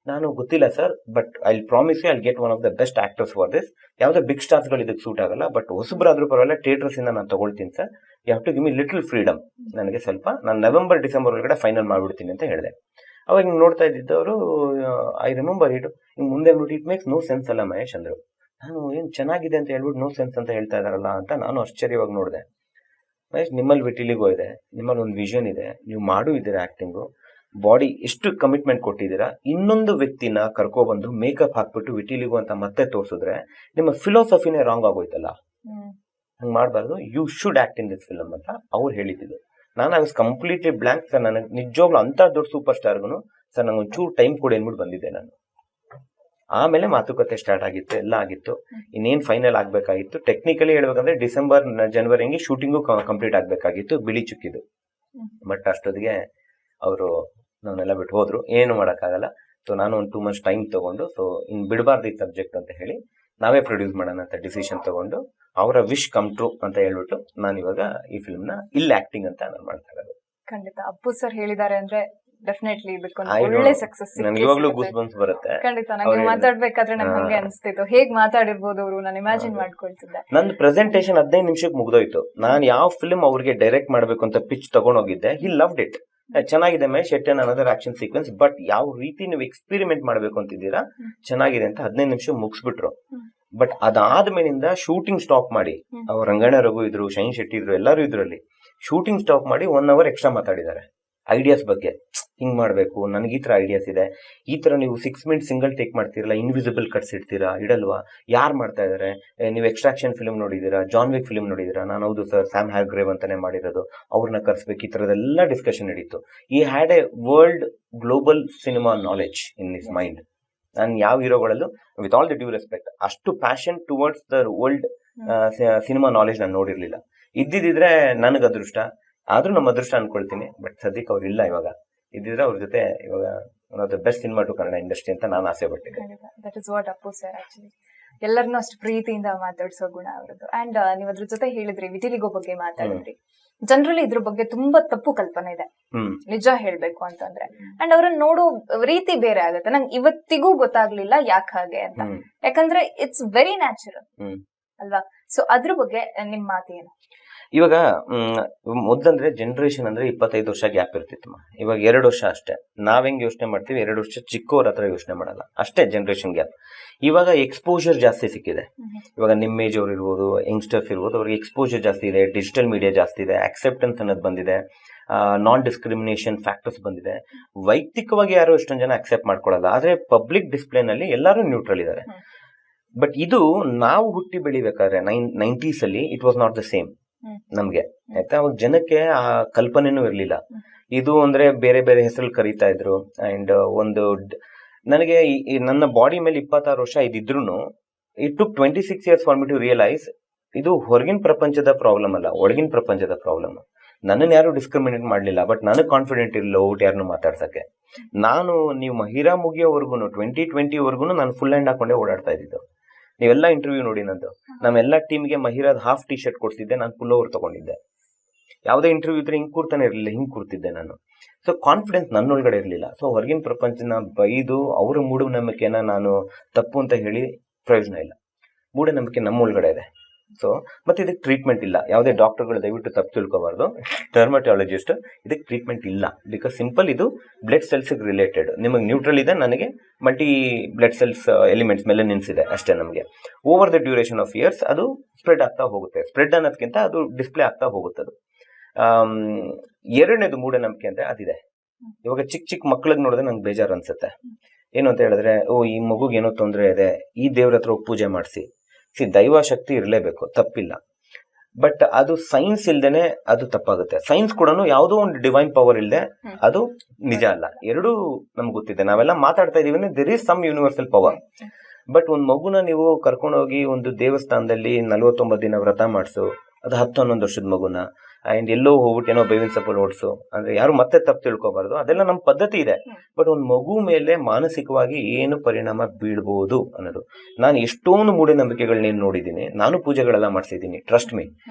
ನಾನು ಗೊತ್ತಿಲ್ಲ sir, but I promise you I get one of the best actors for this. ಯಾವುದೇ ಬಿಗ್ ಸ್ಟಾರ್ಸ್ ಗಳು ಇದಕ್ಕೆ ಸೂಟ್ ಆಗಲ್ಲ, ಬಟ್ ಹೊಸಬ್ರಾದ್ರೂ ಪರವಾಗಿಲ್ಲ, ಥಿಯೇಟರ್ಸ್ ಇಂದ ನಾನು ತಗೊಳ್ತೀನಿ sir. You have to give me little freedom, ನನಗೆ ಸ್ವಲ್ಪ, ನಾನು ನವೆಂಬರ್ ಡಿಸೆಂಬರ್ ಒಳಗಡೆ ಫೈನಲ್ ಮಾಡ್ಬಿಡ್ತೀನಿ ಅಂತ ಹೇಳಿದೆ. ಅವಾಗ ಹಿಂಗೆ ನೋಡ್ತಾ ಇದ್ದಿದ್ದವರು, ಐ ರಿಮೆಂಬರ್ ಇಟ್, ಹಿಂಗೆ ಮುಂದೆ ನೋಡಿ, ಇಟ್ ಮೇಕ್ಸ್ ನೋ ಸೆನ್ಸ್ ಅಲ್ಲ ಮಹೇಶ್ ಅಂದ್ರು. ನಾನು ಏನ್ ಚೆನ್ನಾಗಿದೆ ಅಂತ ಹೇಳ್ಬಿಟ್ಟು ನೋ ಸೆನ್ಸ್ ಅಂತ ಹೇಳ್ತಾ ಇದಾರಲ್ಲ ಅಂತ ನಾನು ಆಶ್ಚರ್ಯವಾಗಿ ನೋಡಿದೆ. ಮಹೇಶ್, ನಿಮ್ಮಲ್ಲಿ ವಿಟಿಲಿಗೋ ಇದೆ, ನಿಮ್ಮಲ್ಲಿ ಒಂದು ವಿಷನ್ ಇದೆ, ನೀವು ಮಾಡೂ ಇದ್ದೀರಾ ಆಕ್ಟಿಂಗು, ಬಾಡಿ ಎಷ್ಟು ಕಮಿಟ್ಮೆಂಟ್ ಕೊಟ್ಟಿದ್ದೀರಾ. ಇನ್ನೊಂದು ವ್ಯಕ್ತಿನ ಕರ್ಕೊಬಂದು ಮೇಕಪ್ ಹಾಕ್ಬಿಟ್ಟು ವಿಟಿಲಿಗೋ ಅಂತ ಮತ್ತೆ ತೋರಿಸಿದ್ರೆ ನಿಮ್ಮ ಫಿಲಾಸಫಿನೇ ರಾಂಗ್ ಆಗೋಯ್ತಲ್ಲ, ಹಂಗೆ ಮಾಡಬಾರ್ದು, you should act in this film ಅಂತ ಅವ್ರು ಹೇಳಿದ್ದು. ನಾನು I was completely blank sir. ನನಗೆ ನಿಜವಾಗ್ಲೂ ಅಂತ ದೊಡ್ಡ ಸೂಪರ್ ಸ್ಟಾರ್ಗೂ ಸರ್ ನಂಗೆ ಒಂಚೂರು ಟೈಮ್ ಕೊಡಿ ಅಂದ್ಬಿಟ್ಟು ಬಂದಿದ್ದೆ ನಾನು. ಆಮೇಲೆ ಮಾತುಕತೆ ಸ್ಟಾರ್ಟ್ ಆಗಿತ್ತು, ಎಲ್ಲ ಆಗಿತ್ತು. ಇನ್ನೇನು ಫೈನಲ್ ಆಗಬೇಕಾಗಿತ್ತು, ಟೆಕ್ನಿಕಲಿ ಹೇಳ್ಬೇಕಂದ್ರೆ ಡಿಸೆಂಬರ್ ಜನವರಿ ಹಂಗೆ ಶೂಟಿಂಗು ಕಂಪ್ಲೀಟ್ ಆಗಬೇಕಾಗಿತ್ತು ಬಿಳಿ ಚುಕ್ಕಿದು. ಬಟ್ ಅಷ್ಟೊತ್ತಿಗೆ ಅವರು ನಮ್ಮನ್ನೆಲ್ಲ ಬಿಟ್ಟು ಹೋದ್ರು, ಏನು ಮಾಡೋಕ್ಕಾಗಲ್ಲ. ಸೊ ನಾನು ಒಂದು 2 months ಟೈಮ್ ತಗೊಂಡು, ಸೊ ಇನ್ನು ಬಿಡಬಾರ್ದು ಈ ಸಬ್ಜೆಕ್ಟ್ ಅಂತ ಹೇಳಿ ನಾವೇ ಪ್ರೊಡ್ಯೂಸ್ ಮಾಡೋಣ ಅಂತ ಡಿಸಿಷನ್ ತಗೊಂಡು, ಅವರ ವಿಶ್ ಕಮ್ ಟ್ರೂ ಅಂತ ಹೇಳ್ಬಿಟ್ಟು ನಾನು ಇವಾಗ ಈ ಫಿಲ್ಮ್ ನ ಇಲ್ಲಿ ಆಕ್ಟಿಂಗ್ ಅಂತ ನಾನು ಮಾಡ್ತಾ ಇರೋದು. ಖಂಡಿತ ಅಪ್ಪು ಸರ್ ಹೇಳಿದ್ದಾರೆ ಅಂದ್ರೆ ಡೆಫಿನೆಟ್ಲಿ ಇದಕ್ಕೊಂದು ಒಳ್ಳೆ ಸಕ್ಸಸ್. ನನಗೆ ಇವಾಗಲೂ ಗೂಸ್ ಬಂಪ್ಸ್ ಬರುತ್ತೆ. ಖಂಡಿತ ನಂಗೆ ಮಾತಾಡ್ಬೇಕಾದ್ರೆ ನಂಗೆ ಹಂಗೆ ಅನಿಸ್ತಿತ್ತು, ಹೇಗ್ ಮಾತಾಡಿರ್ಬೋದು ಅವರು, ನಾನು ಇಮ್ಯಾಜಿನ್ ಮಾಡ್ಕೊಳ್ತಿದ್ದೆ. ನನ್ನ ಪ್ರೆಸೆಂಟೇಷನ್ 15 ನಿಮಿಷಕ್ಕೆ ಮುಗ್ದೋಯ್ತು. ನಾನು ಯಾವ ಫಿಲ್ಮ್ ಅವ್ರಿಗೆ ಡೈರೆಕ್ಟ್ ಮಾಡ್ಬೇಕು ಅಂತ ಪಿಚ್ ತಗೊಂಡೋಗಿದ್ದೆ. He loved it. ಚೆನ್ನಾಗಿದೆ Mahesh, at an another action sequence, but ಯಾವ ರೀತಿ ನೀವು ಎಕ್ಸ್ಪೆರಿಮೆಂಟ್ ಮಾಡ್ಬೇಕು ಅಂತಿದ್ದೀರಾ, ಚೆನ್ನಾಗಿದೆ ಅಂತ 15 ನಿಮಿಷ ಮುಗಿಸ್ಬಿಟ್ರು. ಬಟ್ ಅದಾದ್ಮೇಲಿಂದ ಶೂಟಿಂಗ್ ಸ್ಟಾಪ್ ಮಾಡಿ, ಅವ್ರು ರಂಗಣ್ಣ ರಘು ಇದ್ರು, ಶೈನ್ ಶೆಟ್ಟಿ ಇದ್ರು, ಎಲ್ಲರೂ ಇದ್ರಲ್ಲಿ. ಶೂಟಿಂಗ್ ಸ್ಟಾಪ್ ಮಾಡಿ 1 hour ಎಕ್ಸ್ಟ್ರಾ ಮಾತಾಡಿದ್ದಾರೆ ಐಡಿಯಾಸ್ ಬಗ್ಗೆ. ಹಿಂಗ್ ಮಾಡ್ಬೇಕು, ನನಗೆ ಈ ತರ ಐಡಿಯಾಸ್ ಇದೆ, ಈ ತರ ನೀವು 6 minutes ಸಿಂಗಲ್ ಟೇಕ್ ಮಾಡ್ತೀರಲ್ಲ, ಇನ್ವಿಸಿಬಲ್ ಕಟ್ಸ್ ಇಡಲ್ವಾ, ಯಾರು ಮಾಡ್ತಾ ಇದಾರೆ, ನೀವು ಎಕ್ಸ್ಟ್ರಾಕ್ಷನ್ ಫಿಲ್ಮ್ ನೋಡಿದೀರಾ, ಜಾನ್ ವಿಕ್ ಫಿಲ್ಮ್ ನೋಡಿದೀರಾ? ನಾನು ಹೌದು ಸರ್, ಸ್ಯಾಮ್ ಹ್ಯಾರ್ಗ್ರೇವ್ ಅಂತಾನೆ ಮಾಡಿರೋದು, ಅವ್ರನ್ನ ಕರ್ಸ್ಬೇಕು, ಈ ತರದೆಲ್ಲ ಡಿಸ್ಕಷನ್ ನಡೀತು. He had a world global cinema knowledge in his mind. ನಾನು ಯಾವ ಹೀರೋಗಳಲ್ಲೂ, with all the due respect, ಅಷ್ಟು passion towards the world cinema knowledge ನಾನು ನೋಡಿರ್ಲಿಲ್ಲ. ಇದ್ದಿದ್ರೆ ನನಗೆ ಅದೃಷ್ಟ, ಆದ್ರೂ ನಮ್ಮ ಅದೃಷ್ಟ ಅನ್ಕೊಳ್ತೀನಿ. ಬಟ್ ಸದ್ಯಕ್ಕೆ ಅವ್ರು ಇಲ್ಲ. ಇವಾಗ ಇದ್ದಿದ್ರೆ ಅವ್ರ ಜೊತೆ ಇವಾಗ one of the best cinema to Kannada industry ಅಂತ ನಾನು ಆಸೆ ಪಟ್ಟಿದ್ದೆ. That is what Appu sir actually ಎಲ್ಲರನ್ನೂ ಅಷ್ಟು ಪ್ರೀತಿಯಿಂದ ಮಾತಾಡ್ಸೋ ಗುಣ ಅವರದ್ದು. ಅಂಡ್ ನೀವು ಅದ್ರ ಜೊತೆ ಹೇಳಿದ್ರಿ, ವಿಟಿಲಿಗೋ ಬಗ್ಗೆ ಮಾತಾಡಿದ್ರಿ. ಜನರಲಿ ಇದ್ರ ಬಗ್ಗೆ ತುಂಬಾ ತಪ್ಪು ಕಲ್ಪನೆ ಇದೆ, ನಿಜ ಹೇಳ್ಬೇಕು ಅಂತಂದ್ರೆ. ಅಂಡ್ ಅವ್ರನ್ನ ನೋಡೋ ರೀತಿ ಬೇರೆ ಆಗುತ್ತೆ. ನಂಗೆ ಇವತ್ತಿಗೂ ಗೊತ್ತಾಗ್ಲಿಲ್ಲ ಯಾಕೆ ಹಾಗೆ ಅಂತ. ಯಾಕಂದ್ರೆ ಇಟ್ಸ್ ವೆರಿ ನ್ಯಾಚುರಲ್ ಅಲ್ವಾ? ಸೊ ಅದ್ರ ಬಗ್ಗೆ ನಿಮ್ ಮಾತೇನು? ಇವಾಗ ಮೊದ್ಲಂದ್ರೆ ಜನರೇಷನ್ ಅಂದ್ರೆ 25 ವರ್ಷ ಗ್ಯಾಪ್ ಇರ್ತಿತ್ತು. ಇವಾಗ 2 ವರ್ಷ ಅಷ್ಟೇ. ನಾವ್ ಹೆಂಗ್ ಯೋಚನೆ ಮಾಡ್ತೀವಿ, 2 ವರ್ಷ ಚಿಕ್ಕವ್ರ ಹತ್ರ ಯೋಚನೆ ಮಾಡಲ್ಲ, ಅಷ್ಟೇ ಜನರೇಷನ್ ಗ್ಯಾಪ್. ಇವಾಗ ಎಕ್ಸ್ಪೋಜರ್ ಜಾಸ್ತಿ ಸಿಕ್ಕಿದೆ. ಇವಾಗ ನಿಮ್ಮ ಏಜ್ ಅವ್ರು ಇರ್ಬೋದು, ಯಂಗ್ಸ್ಟರ್ಸ್ ಇರ್ಬೋದು, ಅವ್ರಿಗೆ ಎಕ್ಸ್ಪೋಜರ್ ಜಾಸ್ತಿ ಇದೆ, ಡಿಜಿಟಲ್ ಮೀಡಿಯಾ ಜಾಸ್ತಿ ಇದೆ, ಆಕ್ಸೆಪ್ಟೆನ್ಸ್ ಅನ್ನೋದು ಬಂದಿದೆ, ನಾನ್ ಡಿಸ್ಕ್ರಿಮಿನೇಷನ್ ಫ್ಯಾಕ್ಟರ್ಸ್ ಬಂದಿದೆ. ವೈಯಕ್ತಿಕವಾಗಿ ಯಾರು ಎಷ್ಟೊಂದು ಜನ ಅಕ್ಸೆಪ್ಟ್ ಮಾಡ್ಕೊಳ್ಳಲ್ಲ, ಆದ್ರೆ ಪಬ್ಲಿಕ್ ಡಿಸ್ಪ್ಲೇನಲ್ಲಿ ಎಲ್ಲರೂ ನ್ಯೂಟ್ರಲ್ ಇದ್ದಾರೆ. ಬಟ್ ಇದು ನಾವು ಹುಟ್ಟಿ ಬೆಳಿಬೇಕಾದ್ರೆ 90s ಅಲ್ಲಿ it was not the same ನಮ್ಗೆ, ಆಯ್ತಾ? ಅವಾಗ ಜನಕ್ಕೆ ಆ ಕಲ್ಪನೆನೂ ಇರ್ಲಿಲ್ಲ. ಇದು ಅಂದ್ರೆ ಬೇರೆ ಬೇರೆ ಹೆಸರಲ್ಲಿ ಕರೀತಾ ಇದ್ರು. ಅಂಡ್ ಒಂದು ನನಗೆ ನನ್ನ ಬಾಡಿ ಮೇಲೆ 26 ವರ್ಷ ಇದಿದ್ರು it took 26 years for me to realise ಇದು ಹೊರಗಿನ ಪ್ರಪಂಚದ ಪ್ರಾಬ್ಲಮ್ ಅಲ್ಲ, ಒಳಗಿನ ಪ್ರಪಂಚದ ಪ್ರಾಬ್ಲಮ್. ನನ್ನನ್ನು ಯಾರು ಡಿಸ್ಕ್ರಿಮಿನೇಟ್ ಮಾಡ್ಲಿಲ್ಲ, ಬಟ್ ನನಗೆ ಕಾನ್ಫಿಡೆಂಟ್ ಇರಲಿಲ್ಲ ಔಟ್ ಯಾರನ್ನು ಮಾತಾಡ್ಸಕ್ಕೆ. ನಾನು ನೀವು ಮಹಿರಾ ಮುಗಿಯೋವರೆಗೂ 2020 ನಾನು ಫುಲ್ ಹ್ಯಾಂಡ್ ಹಾಕೊಂಡೇ ಓಡಾಡ್ತಾ ಇದ್ದಿದ್ದು. ನೀವೆಲ್ಲ ಇಂಟರ್ವ್ಯೂ ನೋಡಿ ನಂದು. ನಮ್ಮೆಲ್ಲ ಟೀಮ್ಗೆ ಮಹಿರಾದ್ ಹಾಫ್ ಟಿ ಶರ್ಟ್ ಕೊಡ್ಸಿದ್ದೆ, ನಾನು ಪುಲ್ ಓವರ್ ತಗೊಂಡಿದ್ದೆ. ಯಾವುದೇ ಇಂಟರ್ವ್ಯೂ ಇದ್ರೆ ಹಿಂಗೆ ಕೂರ್ತಾನೆ ಇರಲಿಲ್ಲ, ಹಿಂಗೆ ಕೂರ್ತಿದ್ದೆ ನಾನು. ಸೊ ಕಾನ್ಫಿಡೆನ್ಸ್ ನನ್ನೊಳಗಡೆ ಇರಲಿಲ್ಲ. ಸೊ ಹೊರಗಿನ ಪ್ರಪಂಚನ ಬೈದು ಅವರ ಮೂಢನಂಬಿಕೆನ ನಾನು ತಪ್ಪು ಅಂತ ಹೇಳಿ ಪ್ರಯೋಜನ ಇಲ್ಲ. ಮೂಢನಂಬಿಕೆ ನಮ್ಮ ಒಳಗಡೆ ಇದೆ. ಸೊ ಮತ್ತೆ ಇದಕ್ಕೆ ಟ್ರೀಟ್ಮೆಂಟ್ ಇಲ್ಲ. ಯಾವುದೇ ಡಾಕ್ಟರ್ಗಳು ದಯವಿಟ್ಟು ತಪ್ಪು ತಿಳ್ಕೊಬಾರ್ದು. ಡರ್ಮಟಾಲಜಿಸ್ಟ್ ಇದಕ್ಕೆ ಟ್ರೀಟ್ಮೆಂಟ್ ಇಲ್ಲ. ಬಿಕಾಸ್ ಸಿಂಪಲ್, ಇದು ಬ್ಲಡ್ ಸೆಲ್ಸ್ಗೆ ರಿಲೇಟೆಡ್. ನಿಮಗೆ ನ್ಯೂಟ್ರಲ್ ಇದೆ, ನನಗೆ ಮಲ್ಟಿ ಬ್ಲಡ್ ಸೆಲ್ಸ್ ಎಲಿಮೆಂಟ್ಸ್ ಮೇಲೆ ನಿಲ್ಸಿದೆ ಅಷ್ಟೇ. ನಮಗೆ over the duration of years ಅದು ಸ್ಪ್ರೆಡ್ ಆಗ್ತಾ ಹೋಗುತ್ತೆ. ಸ್ಪ್ರೆಡ್ ಅನ್ನೋದಕ್ಕಿಂತ ಅದು ಡಿಸ್ಪ್ಲೇ ಆಗ್ತಾ ಹೋಗುತ್ತೆ. ಅದು ಎರಡನೇದು ಮೂಢನಂಬಿಕೆ ಅಂದ್ರೆ ಅದಿದೆ. ಇವಾಗ ಚಿಕ್ಕ ಚಿಕ್ಕ ಮಕ್ಳಿಗೆ ನೋಡಿದ್ರೆ ನಂಗೆ ಬೇಜಾರು ಅನ್ಸುತ್ತೆ. ಏನು ಅಂತ ಹೇಳಿದ್ರೆ, ಈ ಮಗುಗೆ ಏನೋ ತೊಂದರೆ ಇದೆ, ಈ ದೇವ್ರ ಹತ್ರ ಹೋಗಿ ಪೂಜೆ ಮಾಡಿಸಿ. ದೈವ ಶಕ್ತಿ ಇರಲೇಬೇಕು, ತಪ್ಪಿಲ್ಲ. ಬಟ್ ಅದು ಸೈನ್ಸ್ ಇಲ್ದೇನೆ ಅದು ತಪ್ಪಾಗುತ್ತೆ. ಸೈನ್ಸ್ ಕೂಡ ಯಾವುದೋ ಒಂದು ಡಿವೈನ್ ಪವರ್ ಇಲ್ಲದೆ ಅದು ನಿಜ ಅಲ್ಲ. ಎರಡೂ ನಮ್ಗೆ ಗೊತ್ತಿದೆ. ನಾವೆಲ್ಲ ಮಾತಾಡ್ತಾ ಇದೀವಿ ಅಂದ್ರೆ there is some universal power. But ಒಂದು ಮಗುನ ನೀವು ಕರ್ಕೊಂಡೋಗಿ ಒಂದು ದೇವಸ್ಥಾನದಲ್ಲಿ 49 ದಿನ ವ್ರತ ಮಾಡಿಸು, ಅದು 10-11 ವರ್ಷದ ಮಗುನ ಅಂಡ್ ಎಲ್ಲೋ ಹೋಗ್ಬಿಟ್ಟು ಏನೋ ಬೇವಿನ ಸೊಪ್ಪಲ್ಲಿ ಓಡಿಸು ಅಂದ್ರೆ ಯಾರು ಮತ್ತೆ ತಪ್ಪು ತಿಳ್ಕೊಬಾರ್ದು. ಅದೆಲ್ಲ ನಮ್ಮ ಪದ್ಧತಿ ಇದೆ. ಬಟ್ ಒಂದು ಮಗು ಮೇಲೆ ಮಾನಸಿಕವಾಗಿ ಏನು ಪರಿಣಾಮ ಬೀಳ್ಬೋದು ಅನ್ನೋದು. ನಾನು ಎಷ್ಟೊಂದು ಮೂಢನಂಬಿಕೆಗಳನ್ನೇನು ನೋಡಿದ್ದೀನಿ, ನಾನು ಪೂಜೆಗಳೆಲ್ಲ ಮಾಡಿಸಿದ್ದೀನಿ, ಟ್ರಸ್ಟ್ ಮೀ.